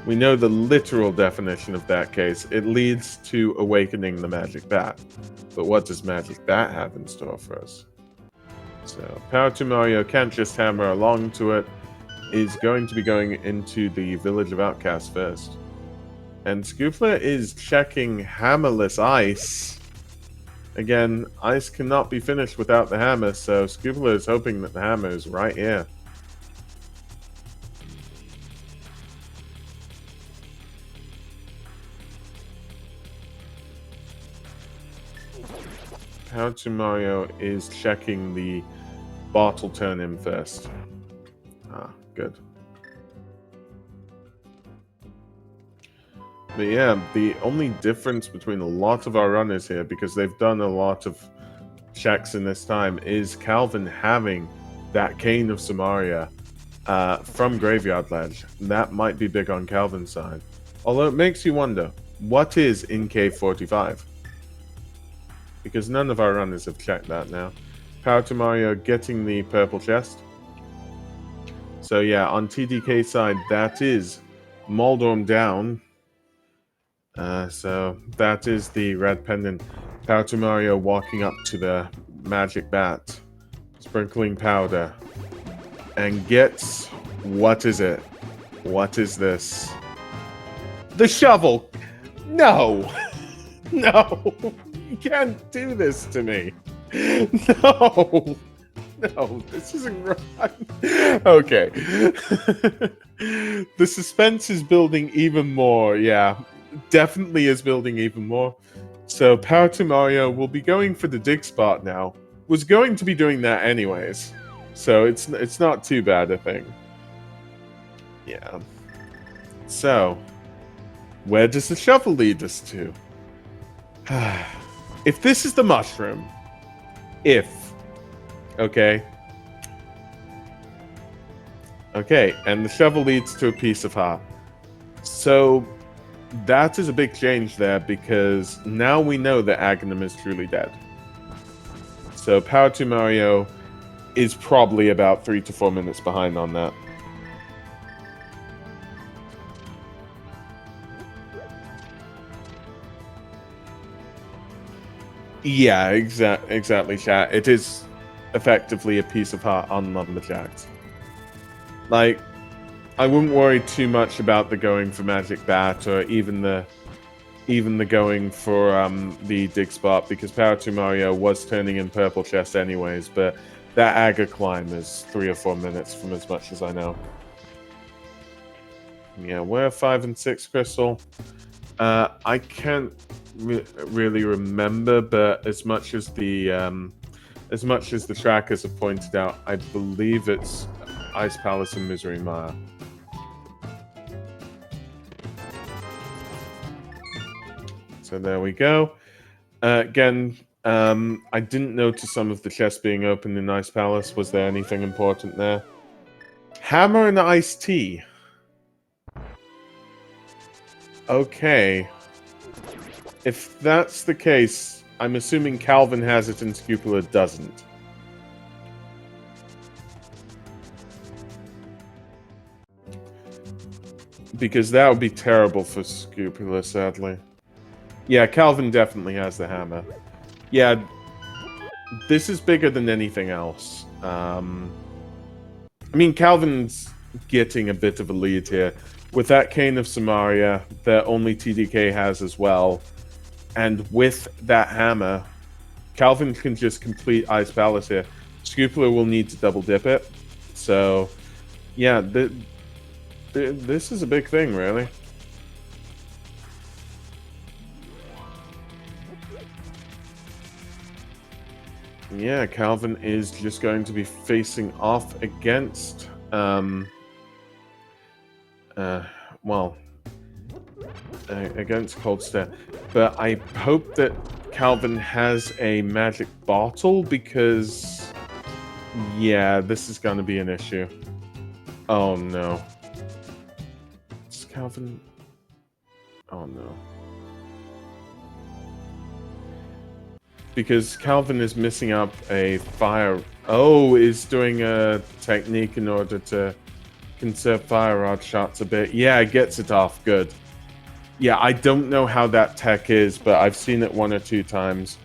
we know the literal definition of that case. It leads to awakening the Magic Bat. But what does Magic Bat have in store for us? So Power to Mario can't just hammer along to it. Is going to be going into the Village of Outcasts first. And Scoopler is checking hammerless ice. Again, ice cannot be finished without the hammer, so Scoopler is hoping that the hammer is right here. Power to Mario is checking the bottle turn-in first. Ah, good. But yeah, the only difference between a lot of our runners here, because they've done a lot of checks in this time, is Calvin having that Cane of Samaria from Graveyard Ledge. That might be big on Calvin's side. Although it makes you wonder, what is in Cave 45? Because none of our runners have checked that now. Power to Mario getting the purple chest. So yeah, on TDK side, that is Moldorm down. So that is the red pendant. Power to Mario walking up to the Magic Bat, sprinkling powder, and gets, what is it? What is this? The shovel! No! No! You can't do this to me! No! No, this isn't right. Okay. The suspense is building even more, yeah. Definitely is building even more. So Power to Mario will be going for the dig spot now. Was going to be doing that anyways. So it's not too bad, I think. Yeah. So, where does the shovel lead us to? If this is the mushroom, okay, and the shovel leads to a piece of heart. So that is a big change there, because now we know that Aghanim is truly dead. So Power to Mario is probably about 3 to 4 minutes behind on that. Yeah, exactly, chat. It is effectively a piece of heart on Lumberjacks. Like, I wouldn't worry too much about the going for Magic Bat or even the going for the dig spot, because Power 2 Mario was turning in purple chest anyways, but that Aga climb is 3 or 4 minutes from as much as I know. Yeah, where 5 and 6 crystal? I can't really remember, but as much as the trackers have pointed out, I believe it's Ice Palace and Misery Mire. So there we go. Again, I didn't notice some of the chests being open in Ice Palace. Was there anything important there? Hammer and iced tea. Okay. If that's the case, I'm assuming Calvin has it and Scupula doesn't. Because that would be terrible for Scupula, sadly. Yeah, Calvin definitely has the hammer. Yeah, this is bigger than anything else. I mean, Calvin's getting a bit of a lead here. With that Cane of Samaria that only TDK has as well, and with that hammer, Calvin can just complete Ice Palace here. Scupula will need to double dip it. So, yeah, this is a big thing, really. Yeah, Calvin is just going to be facing off against, against Cold Stare. But I hope that Calvin has a magic bottle, because, yeah, this is going to be an issue. Oh, no. Is Calvin... Oh, no. Because Calvin is missing up a fire... Oh, is doing a technique in order to conserve fire rod shots a bit. Yeah, it gets it off. Good. Yeah, I don't know how that tech is, but I've seen it 1 or 2 times.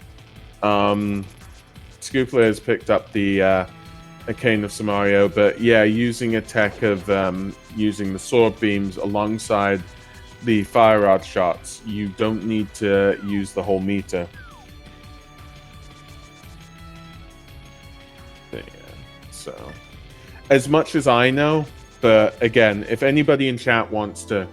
Scupula has picked up the a Cane of Samario, but yeah, using a tech of using the sword beams alongside the fire rod shots, you don't need to use the whole meter. Yeah, so, as much as I know, but again, if anybody in chat wants to,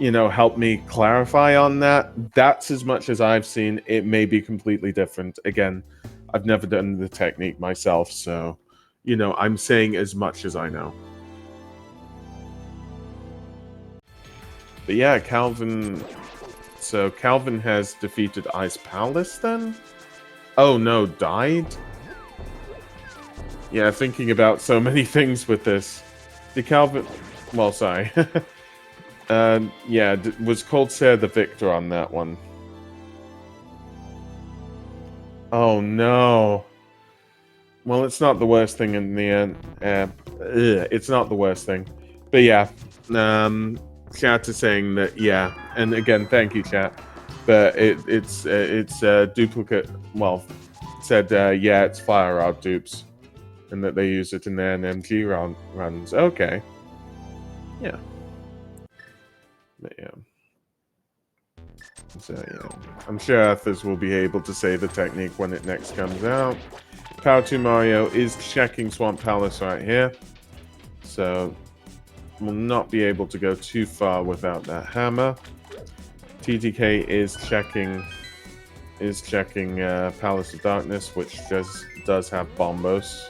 help me clarify on that, that's as much as I've seen. It may be completely different. Again, I've never done the technique myself, so, I'm saying as much as I know. But yeah, Calvin... So, Calvin has defeated Ice Palace, then? Oh, no, died? Yeah, thinking about so many things with this. Did Calvin... Well, sorry. Yeah, was Cold Stare the victor on that one? Oh, no. Well, it's not the worst thing in the end. It's not the worst thing. But yeah, chat is saying that, yeah. And again, thank you, chat. But it's duplicate... Well, said, yeah, it's Fire Rod dupes. And that they use it in their NMG runs. Okay. Yeah. But yeah. So yeah. I'm sure Athers will be able to say the technique when it next comes out. Power 2 Mario is checking Swamp Palace right here. So will not be able to go too far without that hammer. TTK is checking Palace of Darkness, which does have Bombos,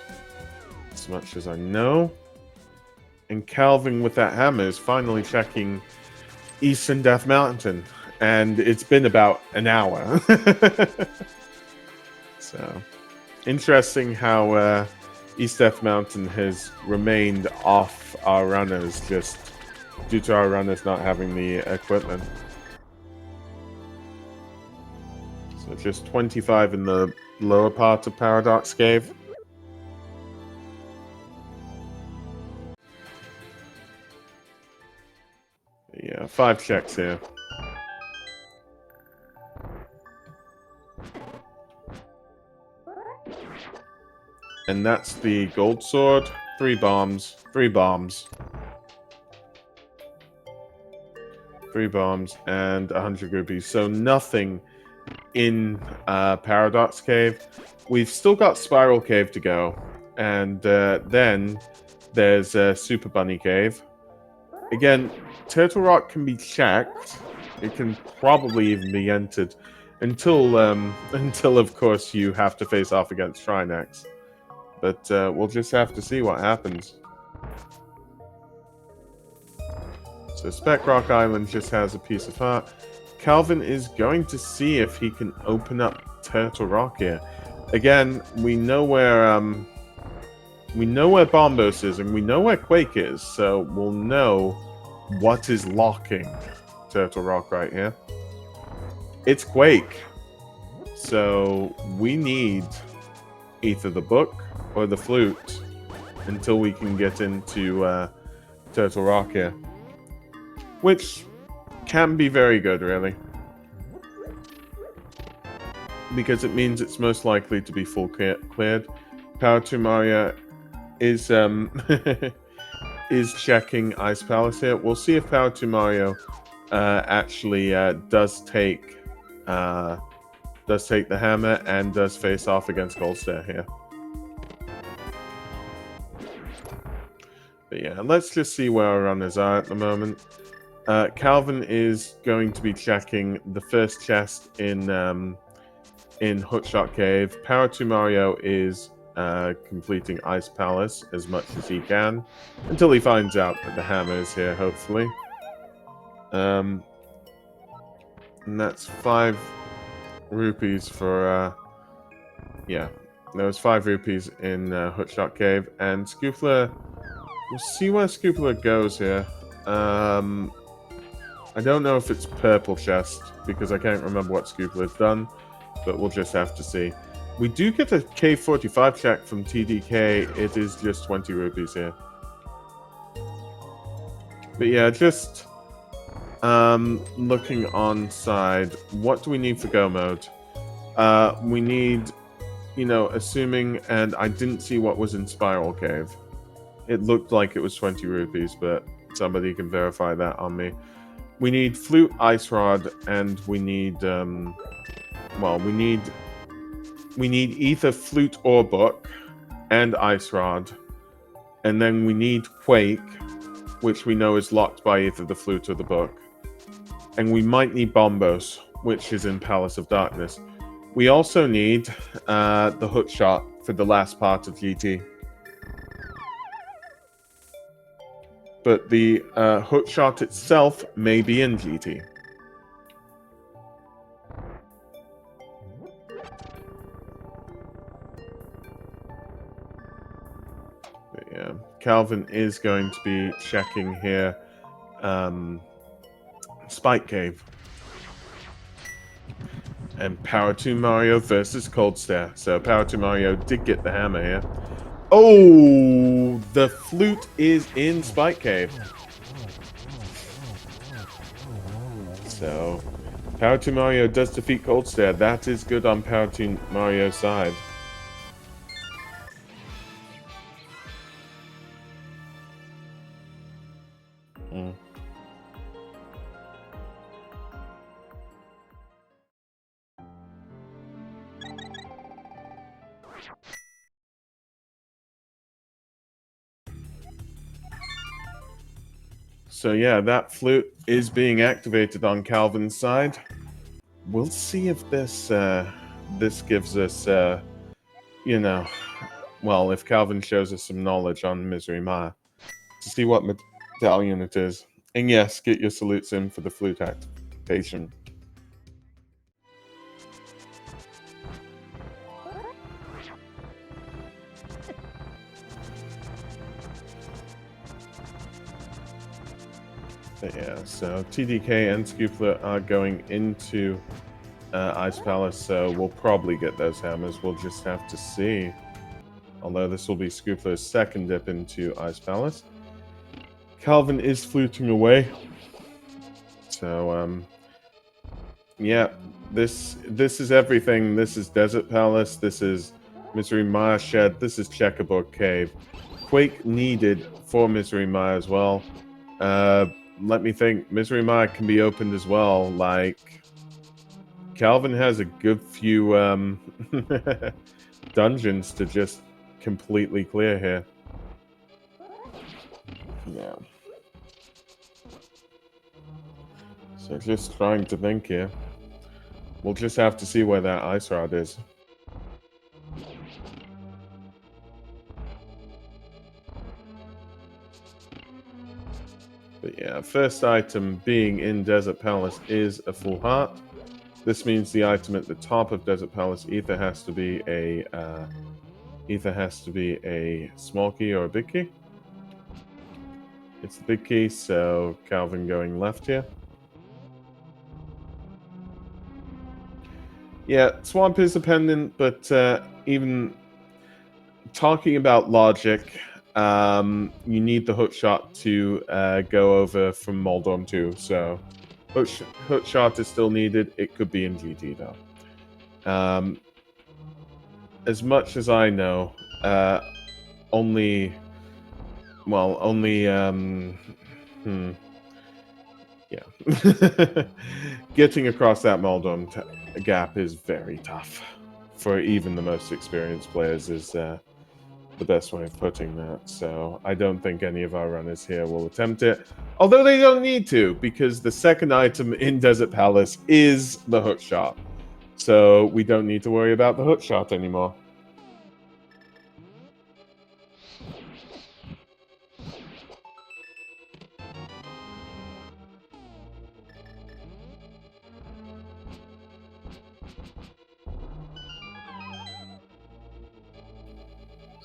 as much as I know. And Calvin with that hammer is finally checking Eastern Death Mountain, and it's been about an hour. So interesting how East Death Mountain has remained off our runners just due to our runners not having the equipment. So just 25 in the lower part of Paradox Cave. Yeah, 5 checks here. And that's the gold sword. 3 bombs. 3 bombs. 3 bombs and 100 rupees. So nothing in Paradox Cave. We've still got Spiral Cave to go. And then there's Super Bunny Cave. Again, Turtle Rock can be checked. It can probably even be entered until of course you have to face off against Trinex. But we'll just have to see what happens. So Speck Rock Island just has a piece of heart. Calvin is going to see if he can open up Turtle Rock here. Again, we know where Bombos is and we know where Quake is, so we'll know what is locking Turtle Rock right here. It's Quake. So we need either the book or the flute until we can get into Turtle Rock here. Which can be very good, really. Because it means it's most likely to be full cleared. Power 2 Mario is is checking Ice Palace here. We'll see if Power 2 Mario actually does take the hammer and does face off against Goldstair here. But yeah, let's just see where our runners are at the moment. Calvin is going to be checking the first chest in Hookshot Cave. Power 2 Mario is completing Ice Palace as much as he can until he finds out that the hammer is here, hopefully. And that's 5 rupees for yeah, there was 5 rupees in Hookshot Cave, and Scoopler, we'll see where Scoopler goes here. I don't know if it's purple chest, because I can't remember what Scoopler's done, but we'll just have to see. We do get a K45 check from TDK. It is just 20 rupees here. But yeah, just looking on side, what do we need for go mode? We need, you know, assuming, and I didn't see what was in Spiral Cave. It looked like it was 20 rupees, but somebody can verify that on me. We need Flute, Ice Rod, and we need, well, we need either Flute or Book, and Ice Rod, and then we need Quake, which we know is locked by either the Flute or the Book. And we might need Bombos, which is in Palace of Darkness. We also need the Hookshot for the last part of GT. But the Hookshot itself may be in GT. But yeah, Calvin is going to be checking here Spike Cave. And Power 2 Mario versus Coldstair. So Power 2 Mario did get the hammer here. Oh, the flute is in Spike Cave. So, Power 2 Mario does defeat Coldstair. That is good on Power 2 Mario's side. So yeah, that flute is being activated on Calvin's side. We'll see if this this gives us, you know, well, if Calvin shows us some knowledge on Misery Ma, to see what medallion it is. And yes, get your salutes in for the flute activation. But yeah, so TDK and Scoopler are going into Ice Palace, so we'll probably get those hammers. We'll just have to see. Although this will be Scoopler's second dip into Ice Palace. Calvin is fluting away. So, yeah, this is everything. This is Desert Palace. This is Misery Mire Shed. This is Checkerboard Cave. Quake needed for Misery Mire as well. Let me think. Misery Mire can be opened as well. Like, Calvin has a good few dungeons to just completely clear here. Yeah. So just trying to think here. We'll just have to see where that ice rod is. But yeah, first item being in Desert Palace is a full heart. This means the item at the top of Desert Palace either has to be a small key or a big key. It's the big key, so Calvin going left here. Yeah, Swamp is a pendant, but even talking about logic, you need the hook shot to go over from Moldorm 2, so hook shot is still needed. It could be in GT though. As much as I know, yeah. Getting across that Moldorm gap is very tough. For even the most experienced players is the best way of putting that. So I don't think any of our runners here will attempt it. Although they don't need to, because the second item in Desert Palace is the hook shot. So we don't need to worry about the hook shot anymore.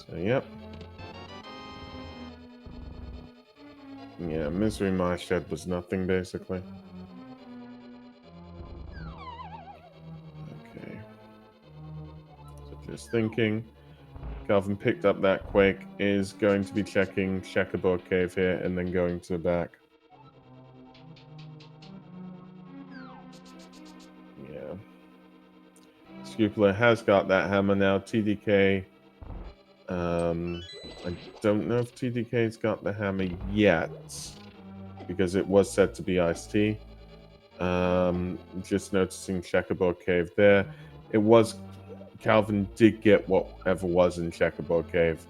So, yep. Yeah, Misery Mire Shed was nothing, basically. Okay. So just thinking. Calvin picked up that Quake, is going to be checking Checkerboard Cave here, and then going to the back. Yeah. Scupula has got that hammer now. TDK... I don't know if TDK's got the hammer yet, because it was said to be Ice-T. Just noticing Checkerboard Cave there. It was... Calvin did get whatever was in Checkerboard Cave.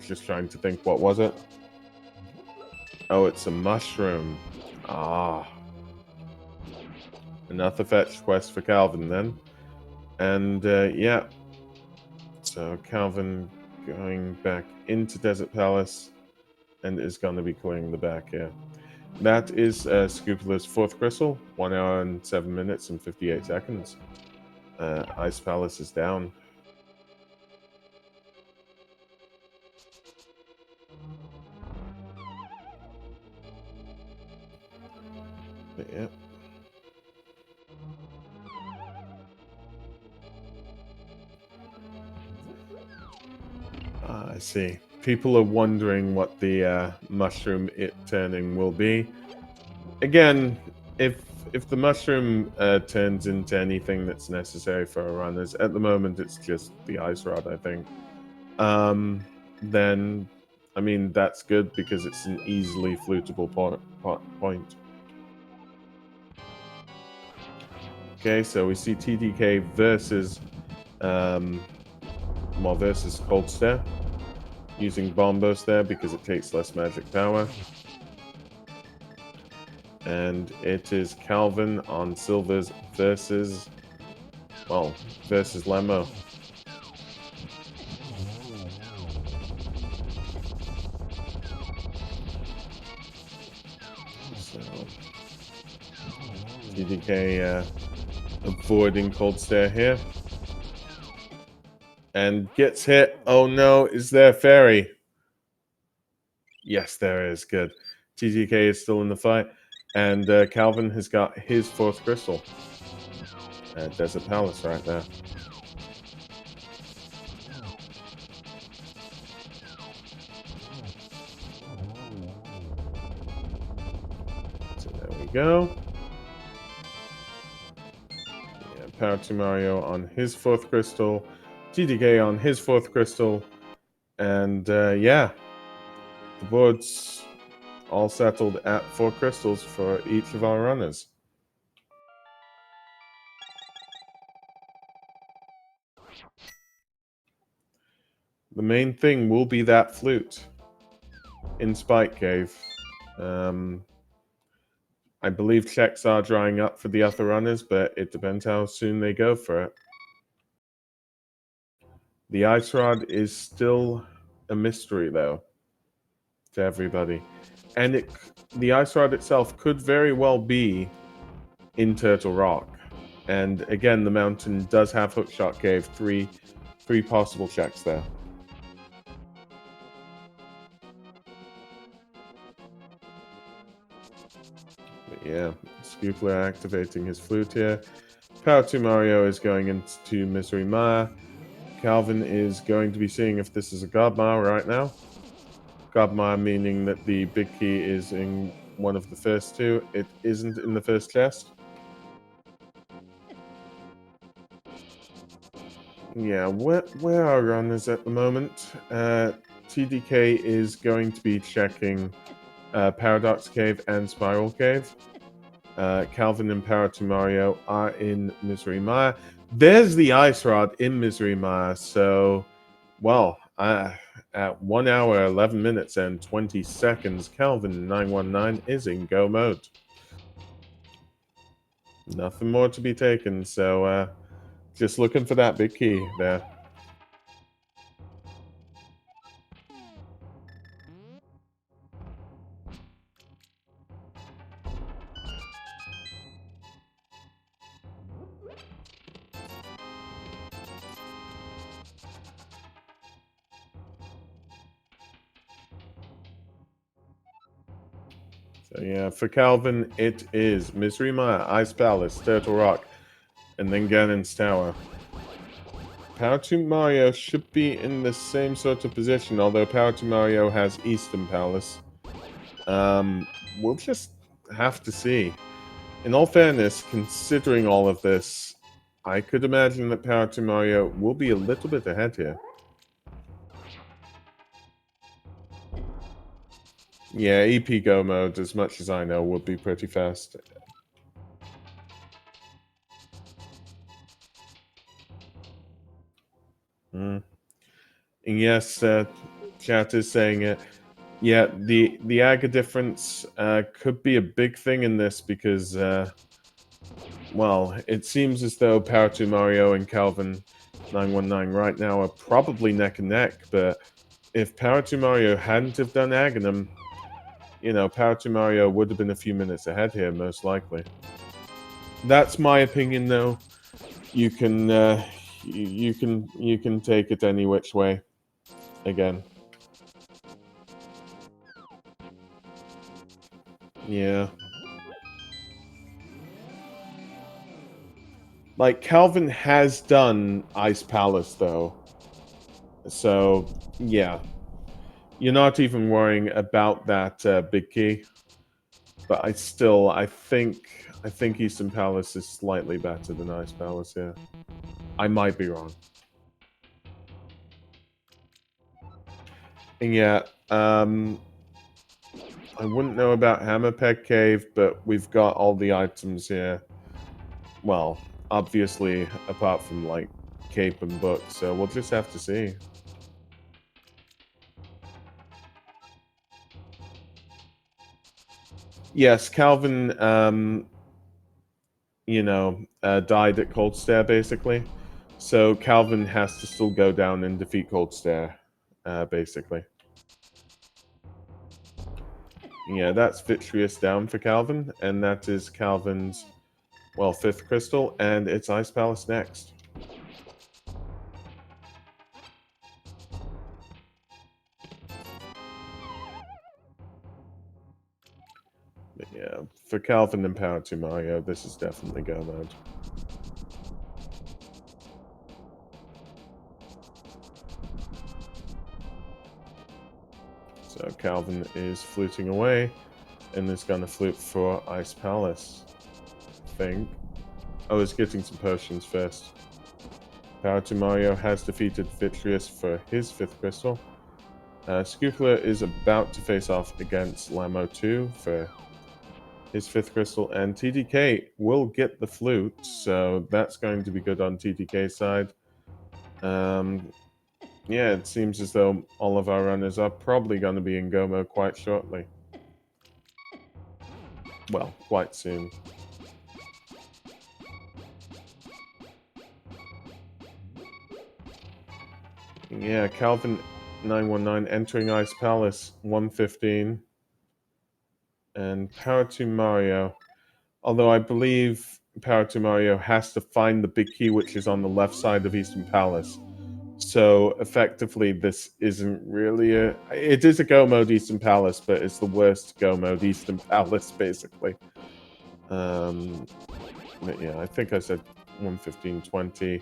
Just trying to think, what was it? Oh, it's a mushroom. Ah. Another fetch quest for Calvin then. And, yeah. So Calvin going back into Desert Palace and is going to be clearing the back here. That is Scupula's 4th crystal. 1 hour and 7 minutes and 58 seconds. Ice Palace is down. But, yeah. I see. People are wondering what the mushroom turning will be. Again, if the mushroom turns into anything that's necessary for our runners, at the moment it's just the ice rod, I think. Then, I mean, that's good because it's an easily flutable point. Okay, so we see TDK versus versus Cold Stare. Using Bombos there because it takes less magic power. And it is Calvin on Silvers versus Lemmo. So TDK avoiding Cold Stare here. And gets hit. Oh no, is there a fairy? Yes, there is. Good. TDK is still in the fight. And Calvin has got his 4th crystal. At Desert Palace right there. So there we go. Yeah, Power to Mario on his 4th crystal. TDK on his 4th crystal, and yeah, the board's all settled at 4 crystals for each of our runners. The main thing will be that flute in Spike Cave. I believe checks are drying up for the other runners, but it depends how soon they go for it. The Ice Rod is still a mystery, though, to everybody. And the Ice Rod itself could very well be in Turtle Rock. And again, the mountain does have Hookshot Cave, three possible checks there. But yeah, Scoopler activating his flute here. Power 2 Mario is going into Misery Mire. Calvin is going to be seeing if this is a God Mire right now. God Mire meaning that the big key is in one of the first two. It isn't in the first chest. Yeah, where are runners at the moment? TDK is going to be checking Paradox Cave and Spiral Cave. Calvin and Power 2 Mario are in Misery Mire. There's the Ice Rod in Misery Mire, so, well, at 1 hour, 11 minutes, and 20 seconds, Calvin 919 is in go mode. Nothing more to be taken, so just looking for that big key there. So yeah, for Calvin, it is Misery Mire, Ice Palace, Turtle Rock, and then Ganon's Tower. Power 2 Mario should be in the same sort of position, although Power 2 Mario has Eastern Palace. We'll just have to see. In all fairness, considering all of this, I could imagine that Power 2 Mario will be a little bit ahead here. Yeah, EP Go mode, as much as I know, would be pretty fast. And yes, chat is saying it. Yeah, the Aga difference could be a big thing in this because, well, it seems as though Power 2 Mario and Calvin 919 right now are probably neck and neck, but if Power 2 Mario hadn't have done Aghanim, you know, Power 2 Mario would have been a few minutes ahead here, most likely. That's my opinion, though. You can you can take it any which way. Again. Yeah. Like, Calvin has done Ice Palace, though. So, yeah. You're not even worrying about that big key. But I think Eastern Palace is slightly better than Ice Palace, yeah. I might be wrong. And yeah, I wouldn't know about Hammerpeg Cave, but we've got all the items here. Well, obviously, apart from, like, Cape and Book, so we'll just have to see. Yes, Calvin, you know, died at Cold Stare, basically. So Calvin has to still go down and defeat Cold Stare, basically. Yeah, that's Vitreous down for Calvin, and that is Calvin's, well, 5th crystal, and it's Ice Palace next. But yeah, for Calvin and Power 2 Mario, this is definitely go mode. So Calvin is fluting away, and is going to flute for Ice Palace, I think. Oh, he's getting some potions first. Power to Mario has defeated Vitreous for his 5th crystal. Scoopler is about to face off against Lamo 2 for his 5th crystal, and TDK will get the flute, so that's going to be good on TDK's side. Yeah, it seems as though all of our runners are probably going to be in go mode quite shortly. Well, quite soon. Yeah, Calvin 919 entering Ice Palace 115. And Power to Mario. Although I believe Power to Mario has to find the big key, which is on the left side of Eastern Palace. So effectively, this isn't really a... It is a go mode Eastern Palace, but it's the worst go mode Eastern Palace, basically. Yeah, I think I said 115.20,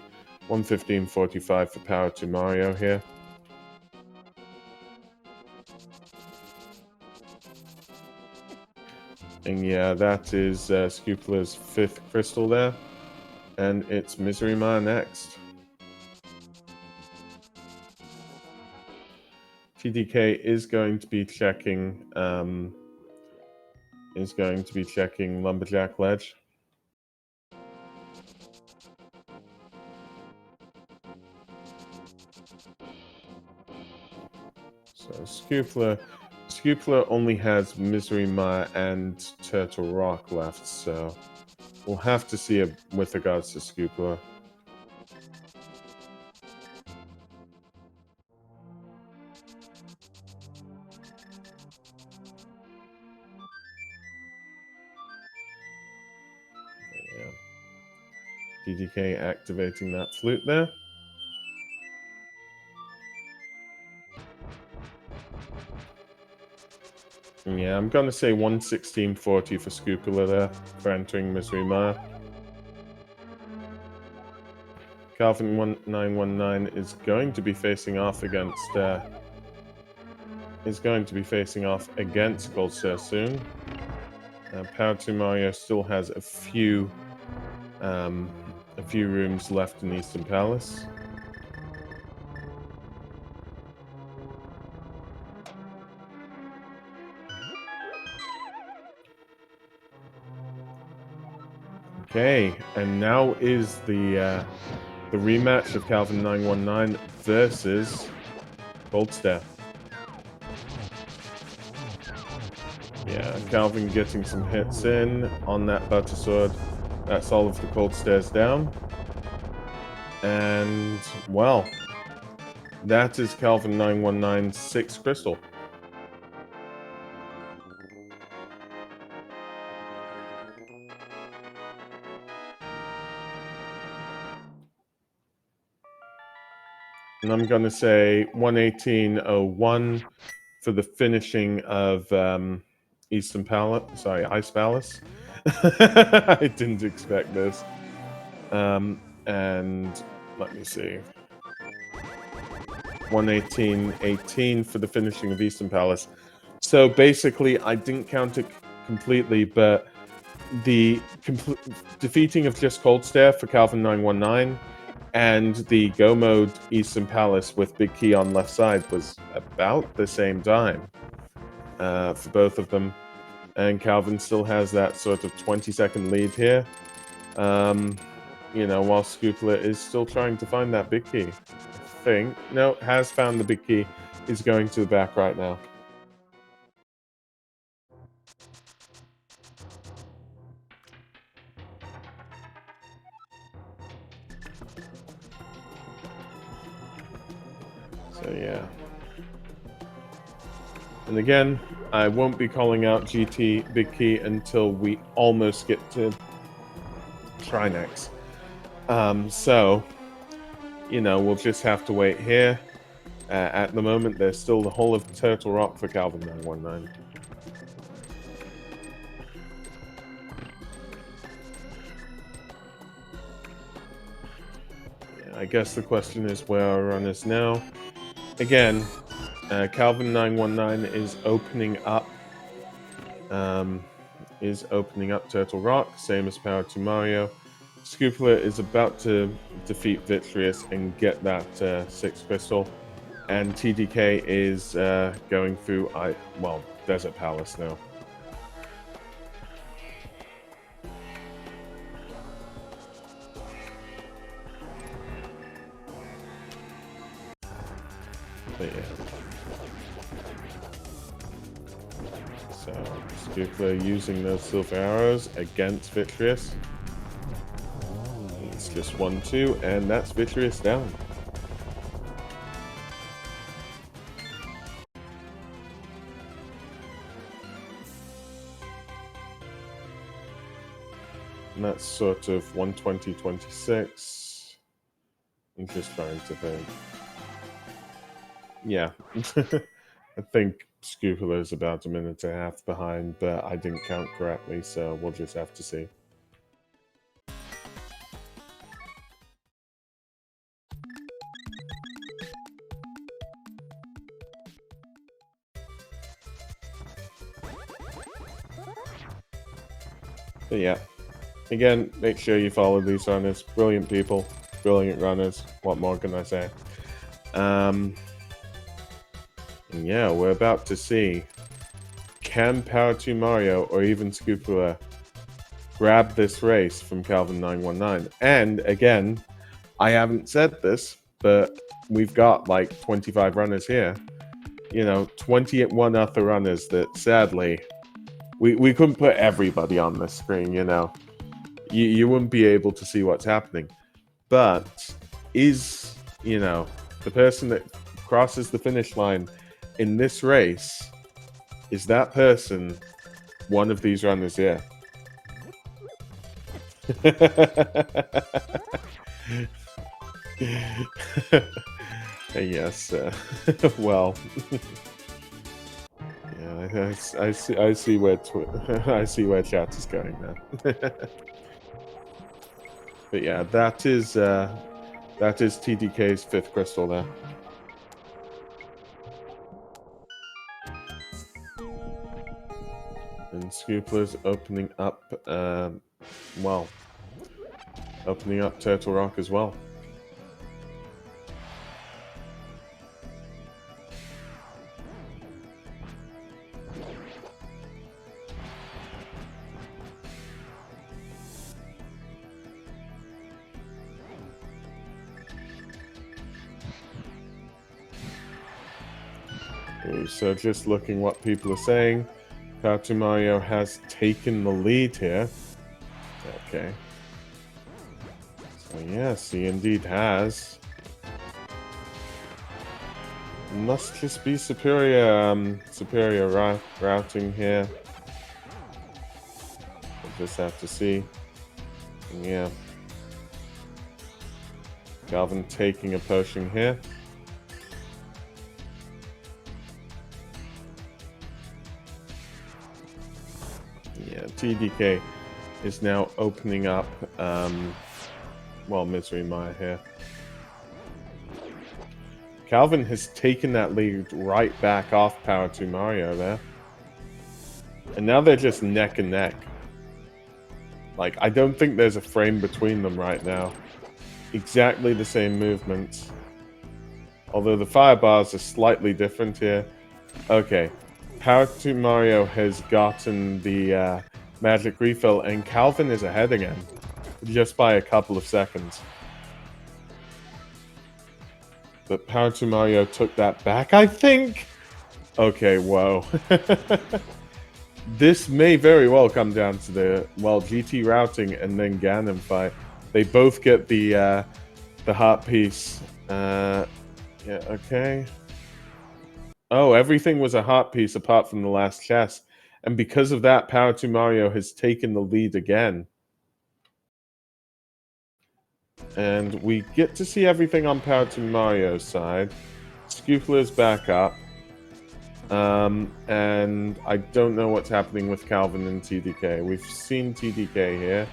115.45 for Power to Mario here. And yeah, that is Scoopler's 5th crystal there. And it's Misery Ma next. TDK is going to be checking Lumberjack Ledge. So Scoopler only has Misery Ma and Turtle Rock left, so we'll have to see it with regards to Scoopler. Yeah. TDK activating that flute there. Yeah, I'm going to say 116.40 for Scoopler there for entering Misery Ma. Calvin 1919 is going to be facing off against Gold Star soon. Power to Mario still has a few rooms left in Eastern Palace. Okay, and now is the rematch of Calvin 919 versus Gold Star. Yeah, Calvin getting some hits in on that Butter Sword. That's all of the Cold Stairs down. And, well, that is Calvin 919's 6th crystal. And I'm going to say 118.01 for the finishing of Eastern Palace. Sorry, Ice Palace. I didn't expect this. And let me see. 118.18 for the finishing of Eastern Palace. So basically, I didn't count it completely, but the defeating of just Cold Stare for Calvin 919 and the Go Mode Eastern Palace with Big Key on left side was about the same time for both of them. And Calvin still has that sort of 20-second lead here. You know, while Scoopler is still trying to find that Big Key. I think. No, has found the Big Key. Is going to the back right now. So yeah. And again, I won't be calling out GT Big Key until we almost get to Trinex. So, you know, we'll just have to wait here. At the moment, there's still the whole of Turtle Rock for Calvin 919. Yeah, I guess the question is where our run is now. Again, Calvin 919 is opening up. Turtle Rock, same as Power to Mario. Scoopler is about to defeat Vitreous and get that 6th crystal. And TDK is going through, Desert Palace now. But yeah. So, Scoopler using those silver arrows against Vitreous. It's just 1-2, and that's Vitreous down. And that's sort of 120-26. I'm just trying to think. Yeah. I think Scoopler is about a minute and a half behind, but I didn't count correctly, so we'll just have to see. But yeah, again, make sure you follow these runners. Brilliant people, brilliant runners. What more can I say? And yeah, we're about to see, can Power 2 Mario or even Scoopler grab this race from Calvin919? And again, I haven't said this, but we've got like 25 runners here. You know, 21 other runners that sadly, we couldn't put everybody on this screen, you know. You wouldn't be able to see what's happening. But is, you know, the person that crosses the finish line in this race, is that person one of these runners here? Yes, well, yeah, I see where I see where chat is going now. But yeah, that is TDK's 5th crystal there. And Scoopler's opening up, opening up Turtle Rock as well. So just looking what people are saying, Power 2 Mario has taken the lead here. Okay. So yes, he indeed has. Must just be superior, superior routing here. We'll just have to see. Yeah. Calvin taking a potion here. Yeah, TDK is now opening up, Misery Maya here. Calvin has taken that lead right back off Power 2 Mario there. And now they're just neck and neck. Like, I don't think there's a frame between them right now. Exactly the same movements. Although the fire bars are slightly different here. Okay. Power 2 Mario has gotten the magic refill, and Calvin is ahead again. Just by a couple of seconds. But Power 2 Mario took that back, I think? Okay, whoa. This may very well come down to the, GT routing and then Ganon fight. They both get the heart piece. Yeah, okay. Oh, everything was a heart piece apart from the last chest. And because of that, Power 2 Mario has taken the lead again. And we get to see everything on Power 2 Mario's side. Scoopler's back up. And I don't know what's happening with Calvin and TDK. We've seen TDK here.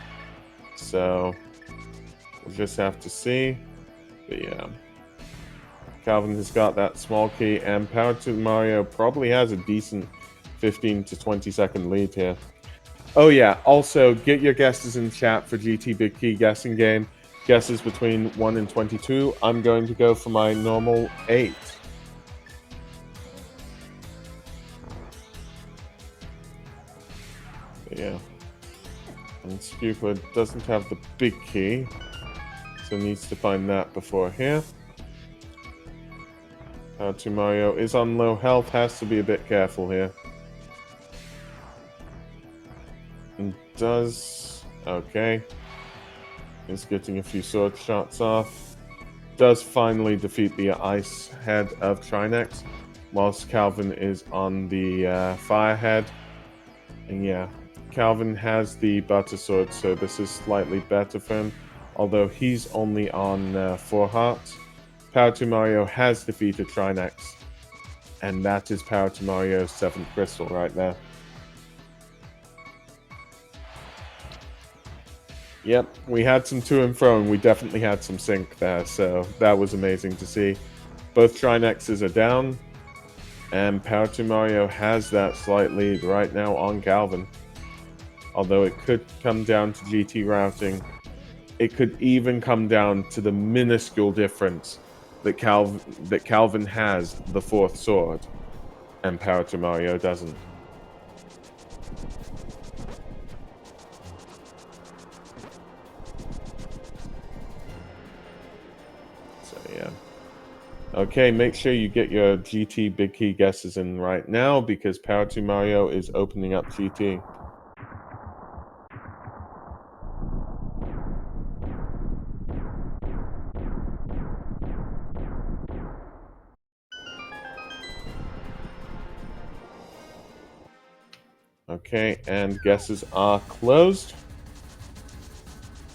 So we'll just have to see. But yeah. Calvin has got that small key, and Power 2 Mario probably has a decent 15 to 20 second lead here. Oh yeah, also get your guesses in chat for GT Big Key guessing game. Guesses between 1 and 22. I'm going to go for my normal 8. Yeah. And Scooper doesn't have the big key, so needs to find that before here. To Mario is on low health, has to be a bit careful here. And does... okay. Is getting a few sword shots off. Does finally defeat the ice head of Trinex, whilst Calvin is on the fire head. And yeah, Calvin has the butter sword, so this is slightly better for him, although he's only on 4 hearts. Power to Mario has defeated Trinex, and that is Power to Mario's 7th crystal right there. Yep, we had some to and fro, and we definitely had some sync there, so that was amazing to see. Both Trinexes are down, and Power to Mario has that slight lead right now on Calvin. Although it could come down to GT routing. It could even come down to the minuscule difference that Calvin has the 4th sword, and Power to Mario doesn't. So yeah. Okay, make sure you get your GT Big Key guesses in right now, because Power to Mario is opening up GT. Okay, and guesses are closed.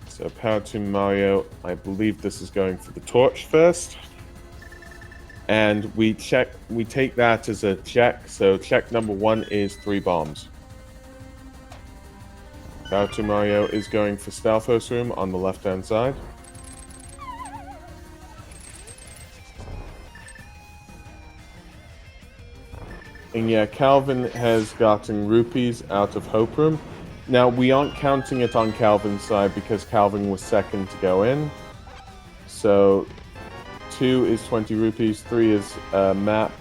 So Power to Mario, I believe this is going for the torch first. And we take that as a check. So check number 1 is 3 bombs. Power to Mario is going for Stalfos Room on the left-hand side. And yeah, Calvin has gotten rupees out of Hope Room. Now, we aren't counting it on Calvin's side because Calvin was second to go in. So 2 is 20 rupees, 3 is a map,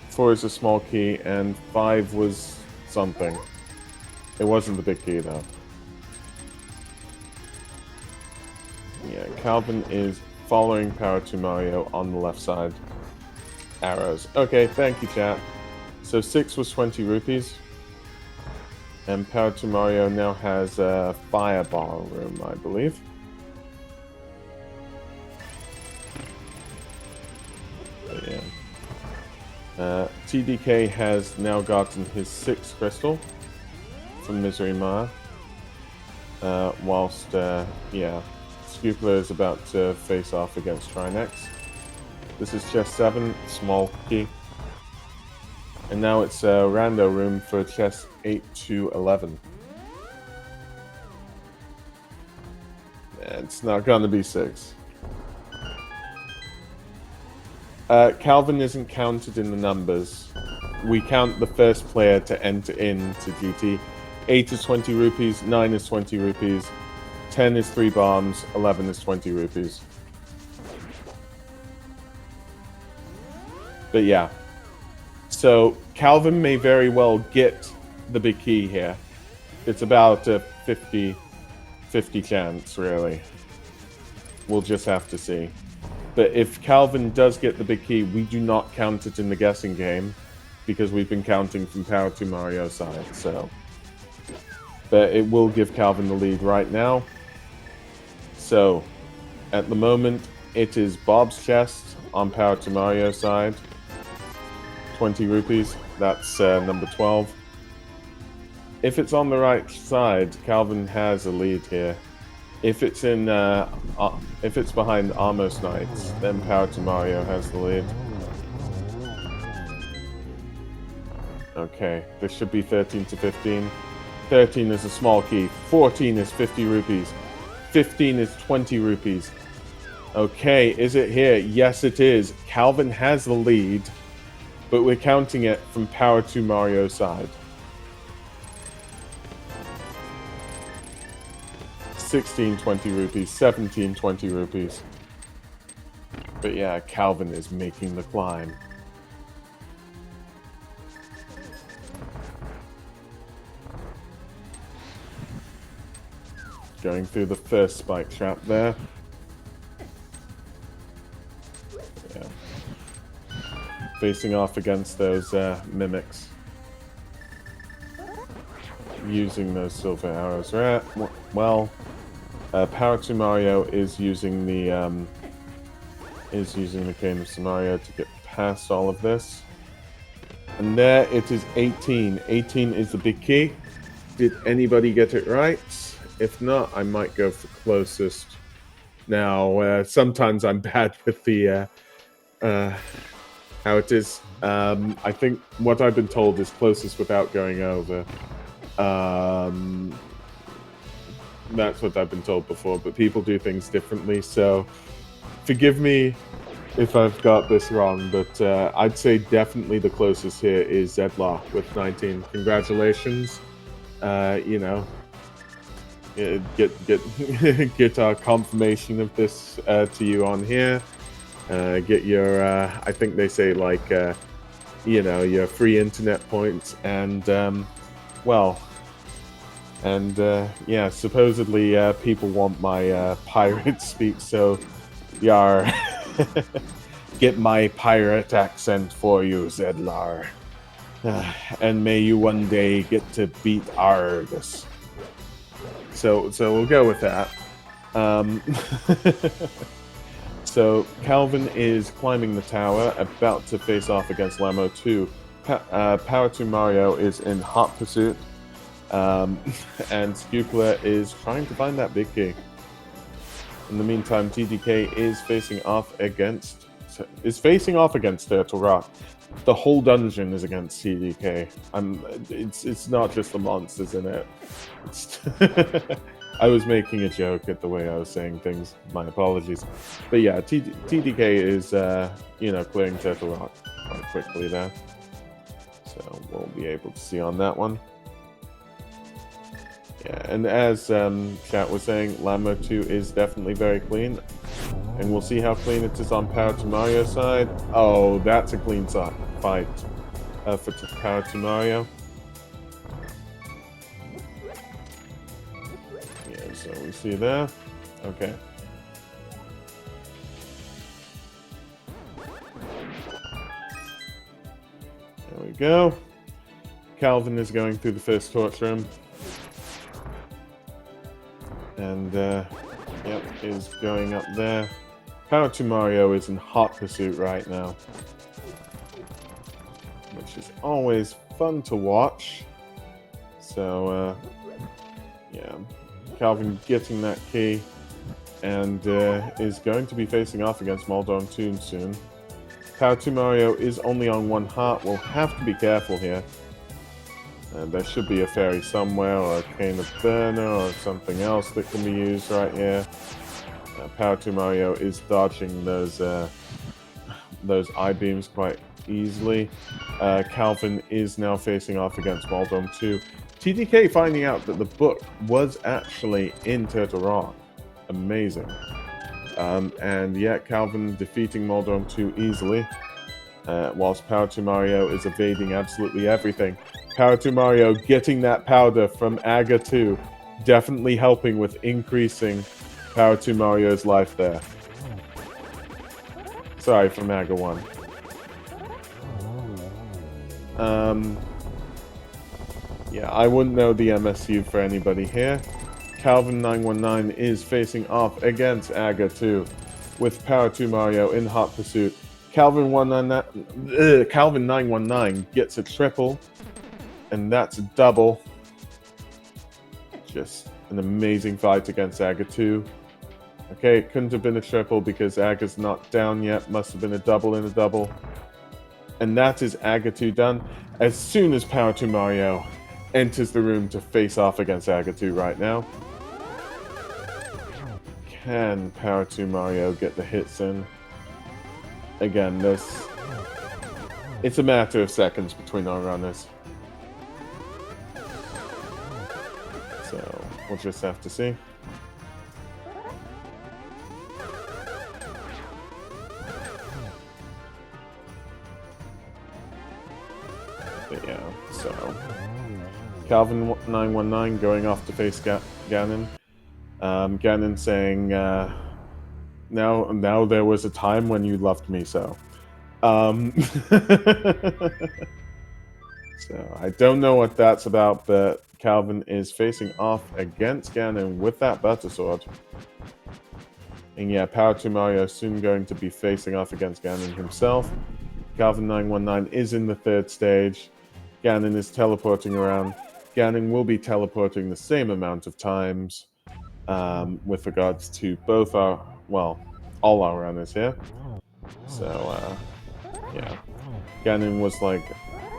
4 is a small key, and 5 was something. It wasn't the big key, though. Yeah, Calvin is following Power to Mario on the left side. Arrows. Okay, thank you, chat. So 6 was 20 rupees. And Power to Mario now has a Fireball Room, I believe. Yeah. TDK has now gotten his 6th crystal from Misery Ma. Whilst, yeah, Scoopler is about to face off against Trinex. This is chest 7, small key. And now it's a rando room for chest 8 to 11. It's not going to be 6. Calvin isn't counted in the numbers. We count the first player to enter into GT. 8 is 20 rupees, 9 is 20 rupees, 10 is 3 bombs, 11 is 20 rupees. But yeah. So Calvin may very well get the big key here. It's about a 50 chance, really. We'll just have to see. But if Calvin does get the big key, we do not count it in the guessing game because we've been counting from Power to Mario's side. So, but it will give Calvin the lead right now. So, at the moment, it is Bob's chest on Power to Mario's side. 20 rupees. That's number 12. If it's on the right side, Calvin has a lead here. If it's in, if it's behind Amos Knights, then Power to Mario has the lead. Okay, this should be 13 to 15. 13 is a small key. 14 is 50 rupees. 15 is 20 rupees. Okay, is it here? Yes, it is. Calvin has the lead, but we're counting it from Power to Mario's side. 16, 20 rupees, 17, 20 rupees. But yeah, Calvin is making the climb. Going through the first spike trap there. Yeah. Facing off against those mimics. Using those silver arrows. Right. Well, Power to Mario is using the Cane of Samaria to get past all of this. And there it is, 18. 18 is the big key. Did anybody get it right? If not, I might go for closest. Now, sometimes I'm bad with the how it is. I think what I've been told is closest without going over. That's what I've been told before, but people do things differently, so forgive me if I've got this wrong, but I'd say definitely the closest here is Zedlar with 19. Congratulations. You know, get our confirmation of this to you on here. Get your, I think they say like, you know, your free internet points, and well, and yeah, supposedly people want my pirate speak, so yar, get my pirate accent for you, Zedlar. And may you one day get to beat Argus. So we'll go with that. So Calvin is climbing the tower, about to face off against Lamo 2. Power to Mario is in hot pursuit. And Scupula is trying to find that big key. In the meantime, TDK is facing off against Turtle Rock. The whole dungeon is against TDK. It's not just the monsters in it. I was making a joke at the way I was saying things. My apologies. But yeah, TDK is you know, clearing Turtle Rock quite quickly there. So we'll be able to see on that one. Yeah, and as chat was saying, Lamo 2 is definitely very clean. And we'll see how clean it is on Power to Mario's side. Oh, that's a clean fight for Power to Mario. Yeah, so we see there. Okay. There we go. Calvin is going through the first torch room. And, yep, is going up there. Power to Mario is in hot pursuit right now, which is always fun to watch. So, yeah, Calvin getting that key, and is going to be facing off against Moldon Toon soon. Power to Mario is only on one heart. We'll have to be careful here. There should be a fairy somewhere, or a cane of burner, or something else that can be used right here. Power to Mario is dodging those I-beams quite easily. Calvin is now facing off against Moldom 2. TDK finding out that the book was actually in Turtle Rock. Amazing. And yet Calvin defeating Moldom 2 easily, whilst Power to Mario is evading absolutely everything. Power to Mario getting that powder from Aga 2, definitely helping with increasing Power to Mario's life there. Sorry, from Aga 1. Yeah, I wouldn't know the MSU for anybody here. Calvin 919 is facing off against Aga 2 with Power to Mario in hot pursuit. Calvin 919 gets a triple, and that's a double. Just an amazing fight against Aga 2. Okay, it couldn't have been a triple because Aga's not down yet. Must have been a double in a double. And that is Aga 2 done. As soon as Power to Mario enters the room to face off against Aga 2 right now. Can Power to Mario get the hits in? Again, it's a matter of seconds between our runners. So, we'll just have to see. Calvin 919 going off to face Ganon. Ganon saying, now there was a time when you loved me so. So I don't know what that's about, but Calvin is facing off against Ganon with that Butter Sword. And yeah, Power 2 Mario soon going to be facing off against Ganon himself. Calvin 919 is in the third stage. Ganon is teleporting around. Ganon will be teleporting the same amount of times with regards to both our, well, all our runners here. So, yeah. Ganon was like,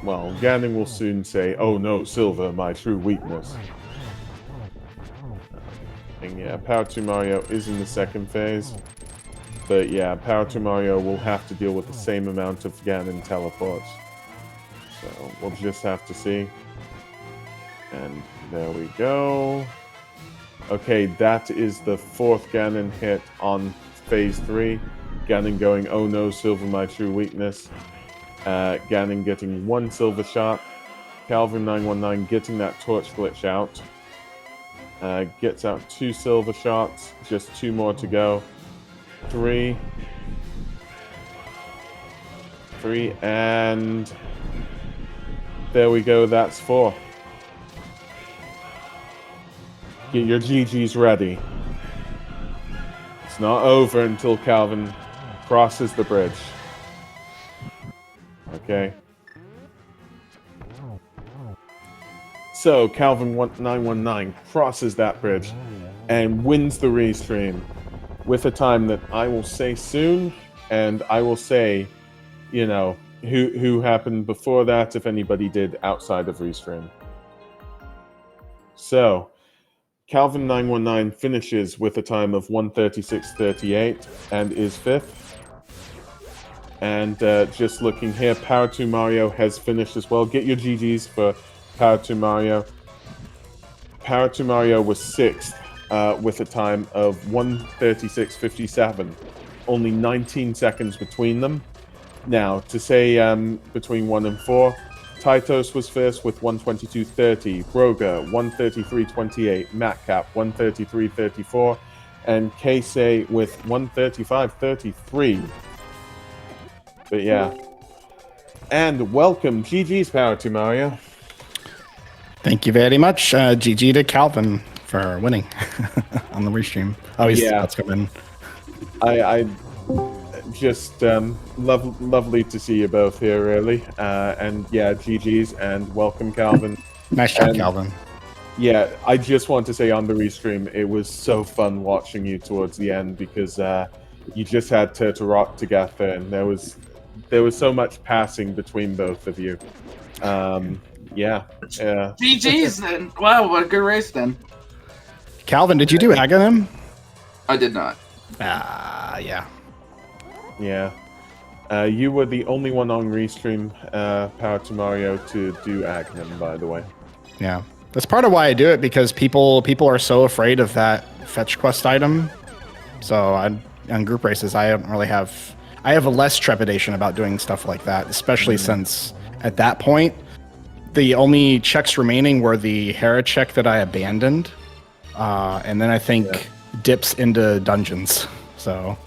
well, Ganon will soon say, "Oh no, Silver, my true weakness." And yeah, Power 2 Mario is in the second phase. But yeah, Power 2 Mario will have to deal with the same amount of Ganon teleports. So we'll just have to see. And there we go. Okay, that is the fourth Ganon hit on phase 3. Ganon going, "Oh no, Silver, my true weakness." Ganon getting 1 silver shot. Calvin 919 getting that torch glitch out. Gets out 2 silver shots. Just 2 more to go. 3, and there we go. That's 4. Get your GGs ready. It's not over until Calvin crosses the bridge. Okay. So Calvin 919 crosses that bridge and wins the restream with a time that I will say soon, and I will say, you know, who happened before that, if anybody did outside of restream. So Calvin 919 finishes with a time of 1:36.38 and is 5th. And just looking here, Power 2 Mario has finished as well. Get your GGs for Power 2 Mario. Power 2 Mario was 6th with a time of 1:36.57. Only 19 seconds between them. Now, to say between 1 and 4, Taitos was first with 1:22.30, Broga 1:33.28, Matcap 1:33.34, and Keisei with 1:35.33. But yeah. And welcome, GG's Power 2 Mario. Thank you very much. GG to Calvin for winning on the restream. Oh, that's coming. I just lovely to see you both here, really. And yeah, GG's and welcome, Calvin. Nice job, Calvin. Yeah, I just want to say on the restream, it was so fun watching you towards the end because you just had Turtle Rock together, and there was so much passing between both of you. Yeah. GG's then. Wow, what a good race then. Calvin, did you do Aghanim? I did not. Yeah. Yeah. You were the only one on Restream Power 2 Mario to do Aghanim, by the way. Yeah. That's part of why I do it, because people are so afraid of that fetch quest item. So on group races, I don't really have... I have a less trepidation about doing stuff like that, especially since at that point, the only checks remaining were the Hera check that I abandoned. And then I think dips into dungeons. So...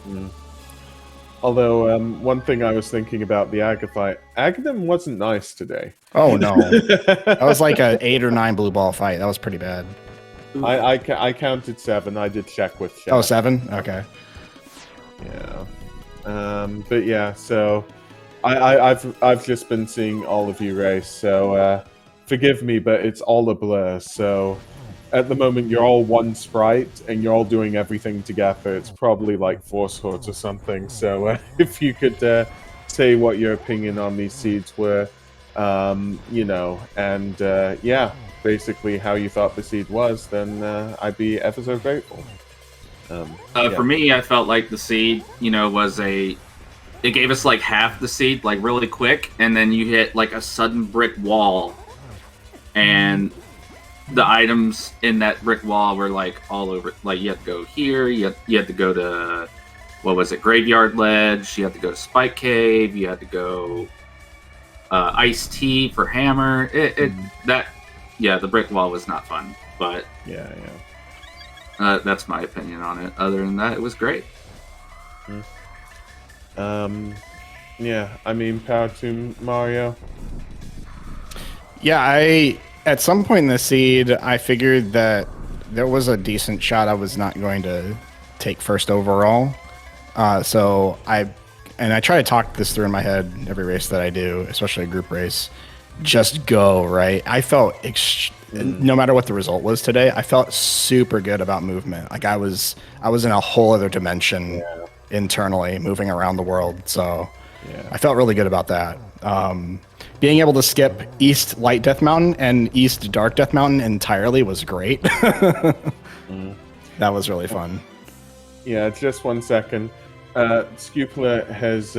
Although, one thing I was thinking about the Aga fight, Aghanim wasn't nice today. Oh, no. That was like an 8 or 9 blue ball fight. That was pretty bad. I counted 7. I did check with Shaq. Oh, 7? Okay. Yeah. But yeah, so I've just been seeing all of you race, so forgive me, but it's all a blur. So at the moment, you're all one sprite, and you're all doing everything together. It's probably like Force Hordes or something. So if you could say what your opinion on these seeds were, you know, and yeah, basically how you thought the seed was, then I'd be ever so grateful. For me, I felt like the seed, you know, it gave us like half the seed, like really quick, and then you hit like a sudden brick wall, and the items in that brick wall were like all over. Like you had to go here, you had to go to, what was it, Graveyard Ledge, you had to go to Spike Cave, you had to go Ice Tea for Hammer. That yeah, the brick wall was not fun, but Yeah. that's my opinion on it. Other than that, it was great. Yeah. I mean, power to Mario. Yeah, at some point in the seed, I figured that there was a decent shot I was not going to take first overall. So I try to talk this through in my head every race that I do, especially a group race. Just go, right? I felt no matter what the result was today, I felt super good about movement. Like I was in a whole other dimension internally, moving around the world. So I felt really good about that. Being able to skip East Light Death Mountain and East Dark Death Mountain entirely was great. That was really fun. Yeah, just 1 second. Scupula has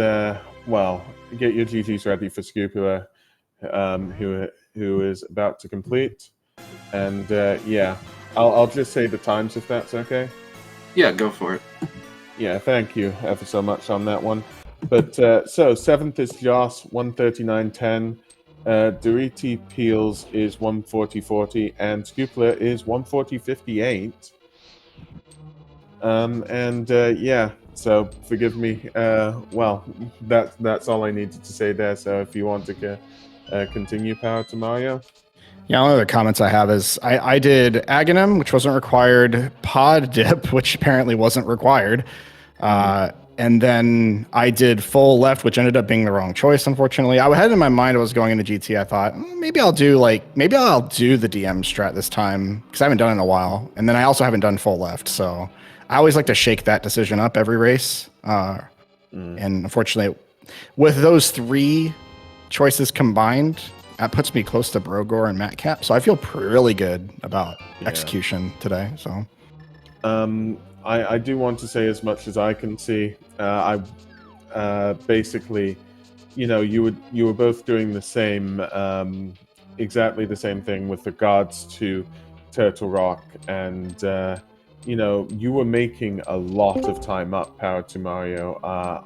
well, get your GGs ready for Scupula, who is about to complete. And yeah, I'll just say the times if that's okay. Yeah, go for it. Yeah, thank you ever so much on that one. But so 7th is Joss, 139.10. Doriti Peels is 140.40, and Scupula is 140.58. And yeah, so forgive me. Well, that's all I needed to say there. So if you want to continue, power to Mario. Yeah, one of the comments I have is I did Aghanim, which wasn't required, Pod Dip, which apparently wasn't required, and then I did Full Left, which ended up being the wrong choice, unfortunately. I had in my mind I was going into GT. I thought maybe I'll do the DM strat this time because I haven't done it in a while, and then I also haven't done Full Left, so I always like to shake that decision up every race. And unfortunately, with those 3 choices combined, that puts me close to Brogor and Matcap. So I feel really good about execution today. So I do want to say, as much as I can see, I basically, you were both doing the same, exactly the same thing with regards to Turtle Rock, and you were making a lot of time up, power to Mario,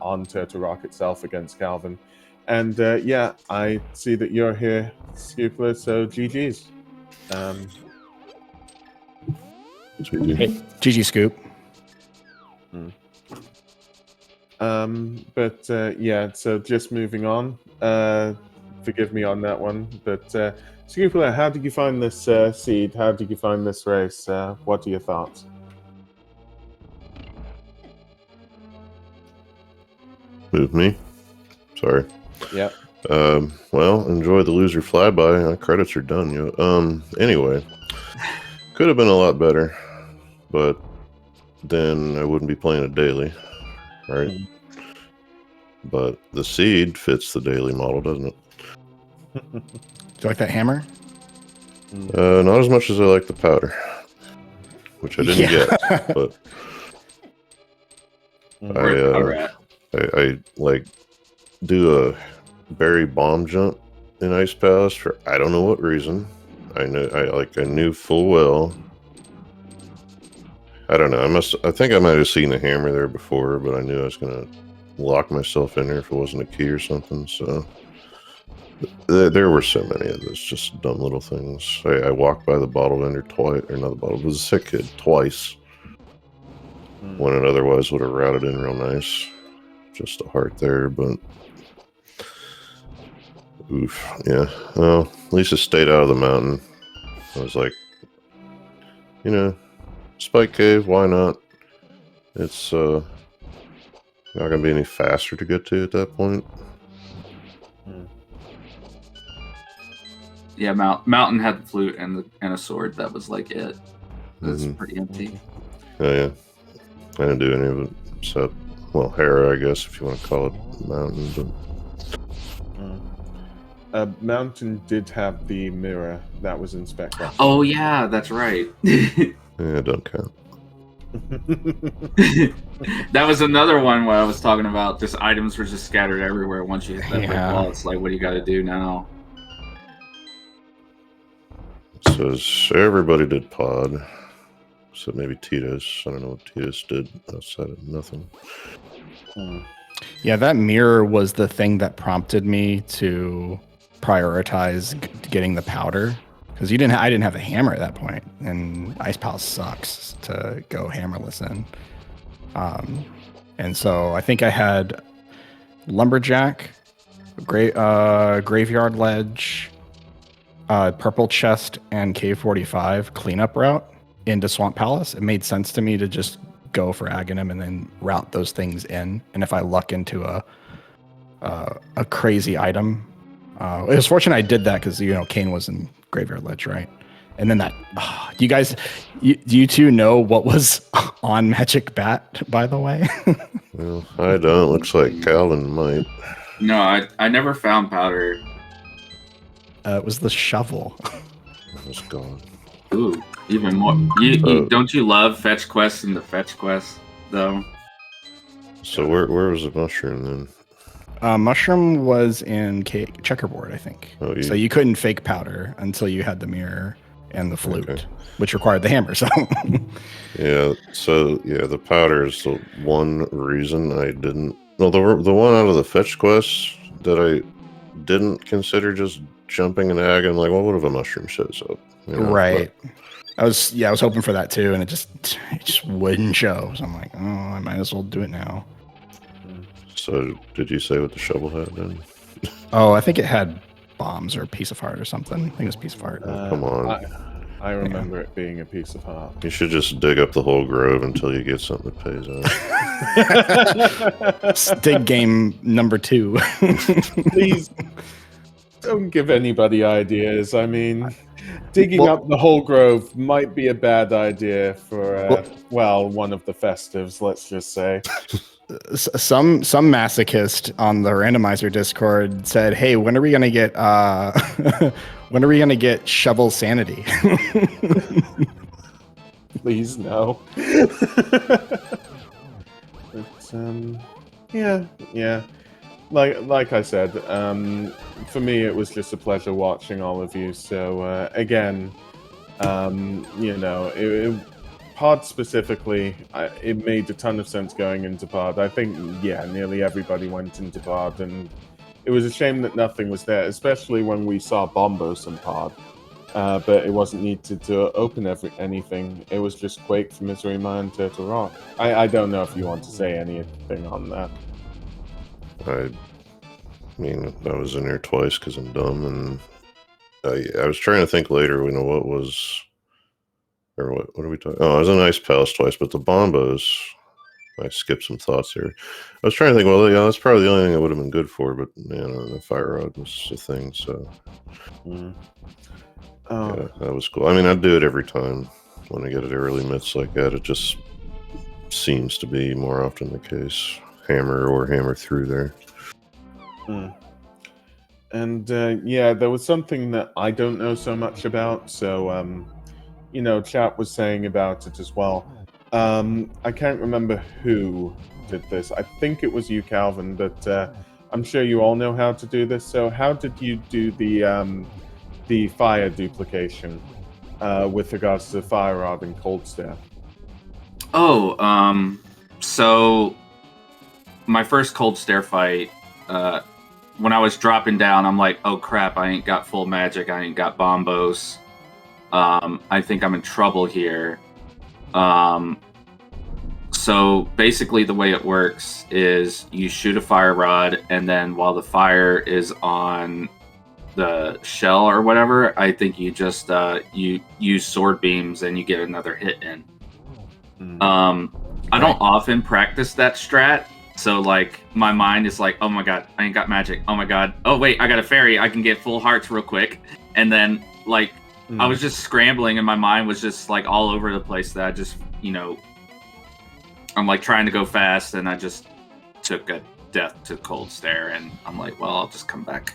on Turtle Rock itself against Calvin. And yeah, I see that you're here, Scupula, so GG's. Hey, GG Scoop. But yeah, so just moving on. Forgive me on that one. But Scupula, how did you find this seed? How did you find this race? What are your thoughts? Move me. Sorry. Yeah. Well, enjoy the loser flyby. My credits are done. Anyway, could have been a lot better, but then I wouldn't be playing it daily, right? But the seed fits the daily model, doesn't it? Do you like that hammer? Not as much as I like the powder, which I didn't get, but I like do a berry bomb jump in Ice Palace for I don't know what reason. I knew full well. I don't know. I think I might have seen the hammer there before, but I knew I was gonna lock myself in there if it wasn't a key or something. So there were so many of those just dumb little things. I walked by the bottle vendor twice, or not the bottle, it was a sick kid twice. When it otherwise would have routed in real nice. Just a heart there, but oof, yeah. Well, at least it stayed out of the mountain. I was like, Spike Cave, why not? It's not gonna be any faster to get to at that point. Yeah, Mountain had the flute and a sword. That was like it. It was pretty empty. Oh yeah, I didn't do any of it except, well, Hera, I guess, if you want to call it Mountain. But Mountain did have the mirror that was in Spec. Oh yeah, that's right. Yeah, don't count. That was another one where I was talking about just items were just scattered everywhere once you hit that brick wall. It's like, what do you got to do now? It says everybody did pod. So maybe Titus. I don't know what Titus did outside of nothing. Yeah, that mirror was the thing that prompted me to prioritize getting the powder. because I didn't have a hammer at that point, and Ice Palace sucks to go hammerless in. And so I think I had Lumberjack, Graveyard Ledge, Purple Chest, and Cave 45 cleanup route into Swamp Palace. It made sense to me to just go for Aghanim and then route those things in. And if I luck into a crazy item, it was fortunate I did that because Kane was in Graveyard Ledge, right? And then do you guys, do you two know what was on Magic Bat, by the way? Well, I don't. Looks like Calvin might. No, I never found powder. It was the shovel. It was gone. Ooh, even more. Don't you love fetch quests and the fetch quests though? So where was the mushroom then? Mushroom was in checkerboard, I think. Oh, So you couldn't fake powder until you had the mirror and the flute, which required the hammer. So yeah, the powder is the one reason I didn't. No, the one out of the fetch quests that I didn't consider just jumping an ag. I'm like, well, what if a mushroom shows up? Right. But I was hoping for that too, and it just wouldn't show. So I'm like, oh, I might as well do it now. So did you say what the shovel had then? Oh, I think it had bombs or a piece of heart or something. I think it was a piece of heart. Come on. I remember it being a piece of heart. You should just dig up the whole grove until you get something that pays out. Stig game number 2. Please don't give anybody ideas. I mean, digging up the whole grove might be a bad idea for, one of the festives, let's just say. Some masochist on the randomizer Discord said, "Hey, when are we gonna get shovel sanity?" Please no. But, yeah. Like I said, for me it was just a pleasure watching all of you. So again, Pod specifically, it made a ton of sense going into Pod. I think, nearly everybody went into Pod, and it was a shame that nothing was there, especially when we saw Bombos in Pod. But it wasn't needed to open anything. It was just Quake for Misery Mine, Turtle Rock. I don't know if you want to say anything on that. I mean, I was in there twice because I'm dumb, and I was trying to think later, what was... Or what are we talking? Oh, I was in Ice Palace twice, but the Bombos, I skipped some thoughts here. I was trying to think, that's probably the only thing it would have been good for, but the Fire Rod was a thing, so. Yeah, that was cool. I mean, I'd do it every time when I get at early myths like that. It just seems to be more often the case. Hammer or hammer through there. And there was something that I don't know so much about, so chat was saying about it as well. I can't remember who did this. I think it was you, Calvin, but I'm sure you all know how to do this. So how did you do the fire duplication with regards to the Fire Rod and Cold Stare? So my first Cold Stare fight, when I was dropping down, I'm like, oh crap, I ain't got full magic, I ain't got Bombos. I think I'm in trouble here. So basically the way it works is you shoot a fire rod, and then while the fire is on the shell or whatever, I think you just you use sword beams and you get another hit in. I don't often practice that strat, so like my mind is like, oh my god, I ain't got magic. Oh my god. Oh wait, I got a fairy. I can get full hearts real quick. And then like I was just scrambling and my mind was just like all over the place that I just, I'm like trying to go fast and I just took a death to Cold Stare and I'm like, well, I'll just come back,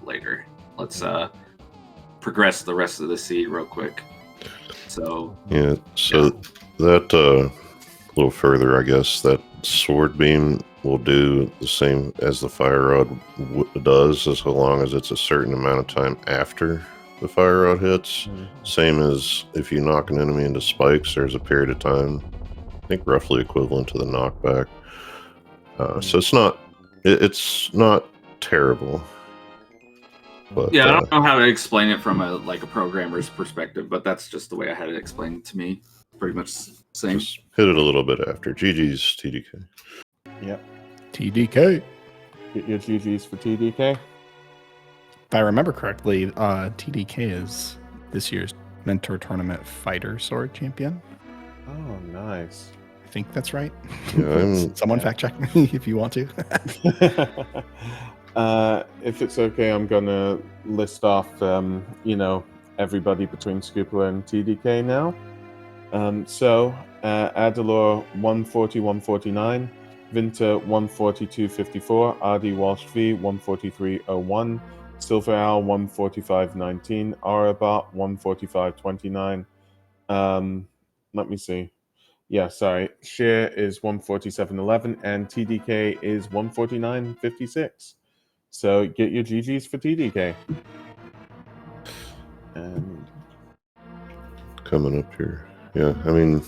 later. Let's progress the rest of the seed real quick. So that a little further, I guess, that sword beam will do the same as the fire rod does, as long as it's a certain amount of time after the fire rod hits. Same as if you knock an enemy into spikes, there's a period of time, I think roughly equivalent to the knockback. So it's not terrible. But Yeah, I don't know how to explain it from a programmer's perspective, but that's just the way I had it explained to me. Pretty much the same. just hit it a little bit after. GG's TDK. Yep. TDK. Get your GGs for TDK. If I remember correctly, TDK is this year's Mentor Tournament Fighter Sword Champion. Oh, nice. I think that's right. Yeah, Someone fact check me if you want to. If it's okay, I'm gonna list off, everybody between Scoopler and TDK now. Adalor 140-149, Vinter 142-54, RD Walsh V 143-01, Silver Owl 145-19, Arabot 145-29. Let me see. Yeah, sorry. Sheer is 147.11 and TDK is 149.56. So get your GGs for TDK. And coming up here. Yeah, I mean,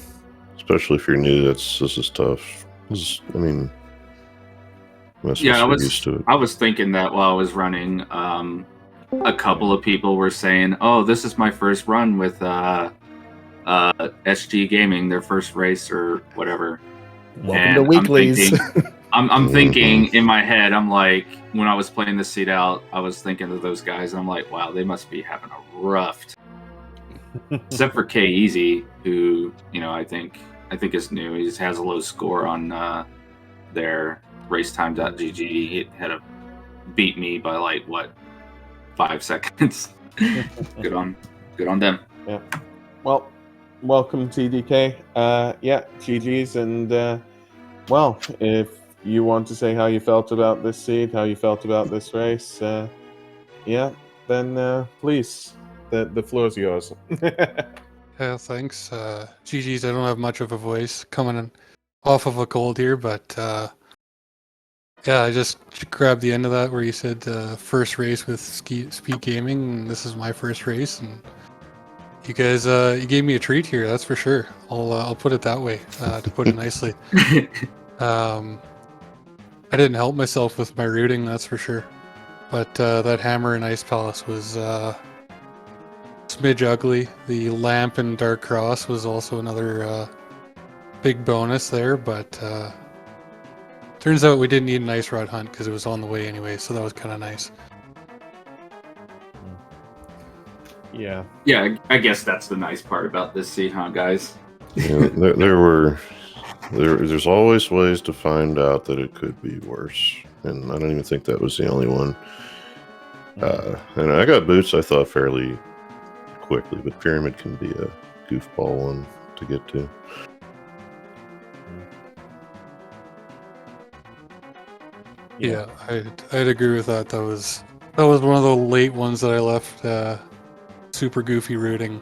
especially if you're new, this is tough. Yeah, used to it. I was thinking that while I was running, a couple of people were saying, "Oh, this is my first run with SG Gaming, their first race or whatever." Welcome to weeklies. I'm thinking in my head, I'm like, when I was playing this seed out, I was thinking of those guys, and I'm like, wow, they must be having a rough time. Except for K Easy, who I think is new. He just has a low score on their racetime.gg. He had to beat me by 5 seconds. Good on them. Yeah. Well, welcome TDK. GG's, and if you want to say how you felt about this seed, how you felt about this race, then please, the floor's yours. Yeah, thanks. GG's, I don't have much of a voice coming off of a cold here, but I just grabbed the end of that where you said first race with Speed Gaming, and this is my first race, and you guys, you gave me a treat here, that's for sure. I'll put it that way, to put it nicely. I didn't help myself with my routing, that's for sure. But that Hammer and Ice Palace was smidge ugly. The Lamp and Dark Cross was also another big bonus there, but turns out we didn't need an Ice Rod hunt because it was on the way anyway, so that was kind of nice. Yeah, I guess that's the nice part about this seed, huh, guys? Yeah, there's always ways to find out that it could be worse, and I don't even think that was the only one. And I got boots, I thought, fairly quickly, but Pyramid can be a goofball one to get to. Yeah, I'd agree with that. That was one of the late ones that I left super goofy routing.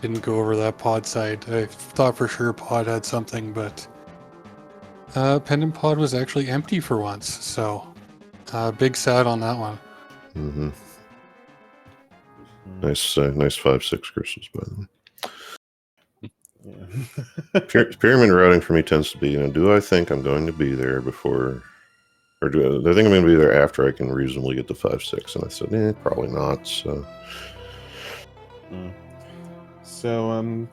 Didn't go over that pod side. I thought for sure pod had something, but Pendant Pod was actually empty for once, so big sad on that one. Mm-hmm. Nice 5-6 crystals, by the way. Yeah. Pyramid routing for me tends to be, do I think I'm going to be there before, or do I think I'm going to be there after I can reasonably get to 5-6? And I said, probably not. So,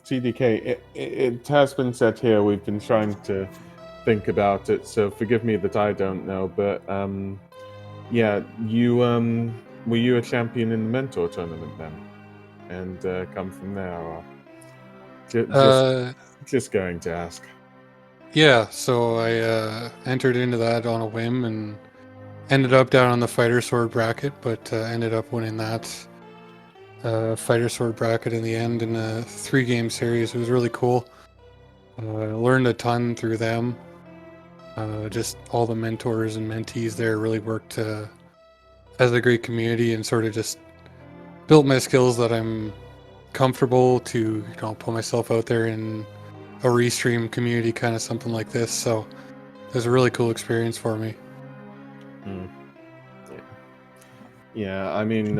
TDK, it has been said here. We've been trying to think about it, so forgive me that I don't know. But you were you a champion in the Mentor tournament then, and come from there, or just going to ask? Yeah, so I entered into that on a whim and ended up down on the Fighter Sword bracket, but ended up winning that Fighter Sword bracket in the end in a 3-game series. It was really cool. I learned a ton through them. Just all the mentors and mentees there really worked as a great community and sort of just built my skills that I'm comfortable to put myself out there in a restream community, kind of something like this. So it was a really cool experience for me. Yeah. I mean,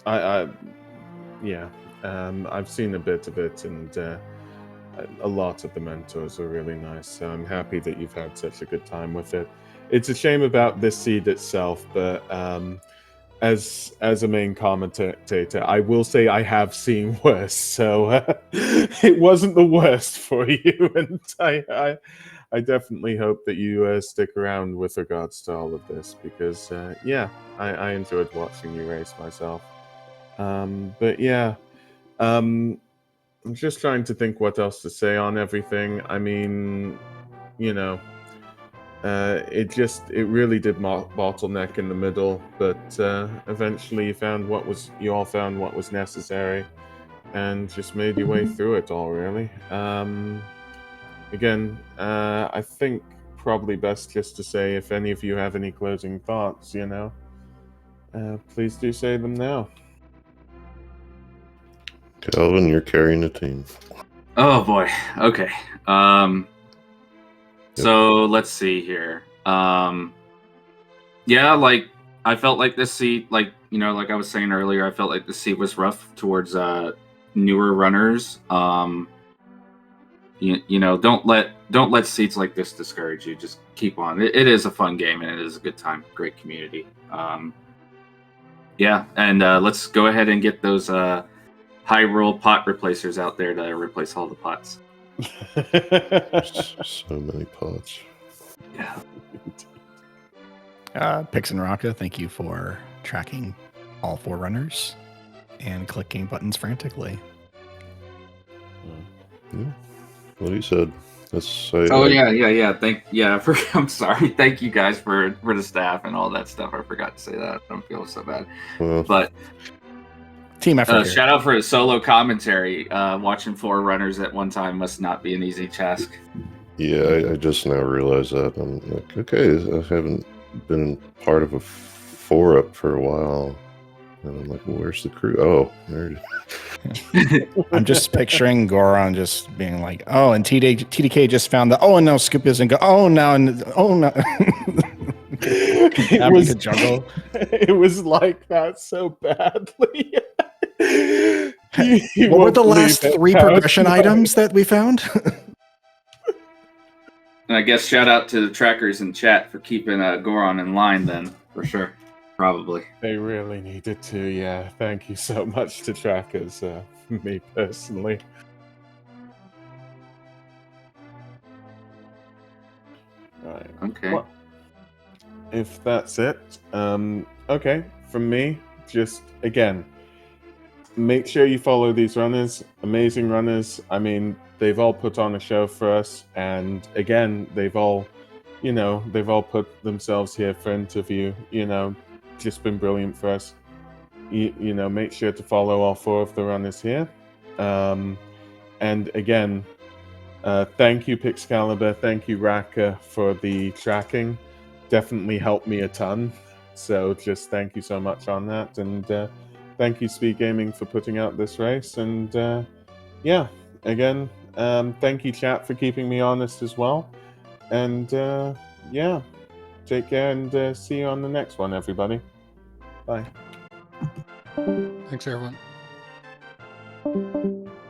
I've seen a bit of it, and a lot of the mentors are really nice. So I'm happy that you've had such a good time with it. It's a shame about this seed itself, but as a main commentator, I will say I have seen worse, so it wasn't the worst for you, and I definitely hope that you stick around with regards to all of this, because yeah, I enjoyed watching you race myself. But yeah, I'm just trying to think what else to say on everything. I mean, you know, it really did bottleneck in the middle, but eventually you all found what was necessary, and just made your way through it all. Really. Again, I think probably best just to say, if any of you have any closing thoughts, please do say them now. Calvin, you're carrying the team. Oh boy. Okay. So let's see here. Yeah, like I felt like this seat, like like I was saying earlier, I felt like the seat was rough towards newer runners. Don't let seats like this discourage you. Just keep on. It is a fun game and it is a good time. Great community. Yeah, and let's go ahead and get those high roll pot replacers out there to replace all the pots. So many pots. Yeah. Pix and Raka, thank you for tracking all 4 runners and clicking buttons frantically. Yeah. What he said. That's Yeah. I'm sorry. Thank you guys for the staff and all that stuff. I forgot to say that. I'm feeling so bad. Well, But Team effort. Here. shout out for his solo commentary. Watching 4 runners at one time must not be an easy task. yeah, I just now realized that. I'm like, okay, I haven't been part of a 4-up for a while. And I'm like, well, where's the crew? Oh, there it is. I'm just picturing Goron just being like, oh, and TDK just found the, oh, and now Scoop isn't go, oh, now, and oh, no. It was like that so badly. What were the last 3 progression items that we found? And I guess shout out to the trackers in chat for keeping Goron in line then, for sure. Probably. They really needed to, yeah. Thank you so much to trackers, me personally. Right. Okay. Well, if that's it, okay, from me, just again, make sure you follow these runners, amazing runners. I mean, they've all put on a show for us, and again, they've all put themselves here for interview, just been brilliant for us. Make sure to follow all 4 of the runners here. And again, thank you, Pixcalibur, thank you, Raka, for the tracking. Definitely helped me a ton. So just thank you so much on that. And thank you, Speed Gaming, for putting out this race. And yeah, again, thank you, chat, for keeping me honest as well. And yeah, take care and see you on the next one, everybody. Bye. Thanks, everyone.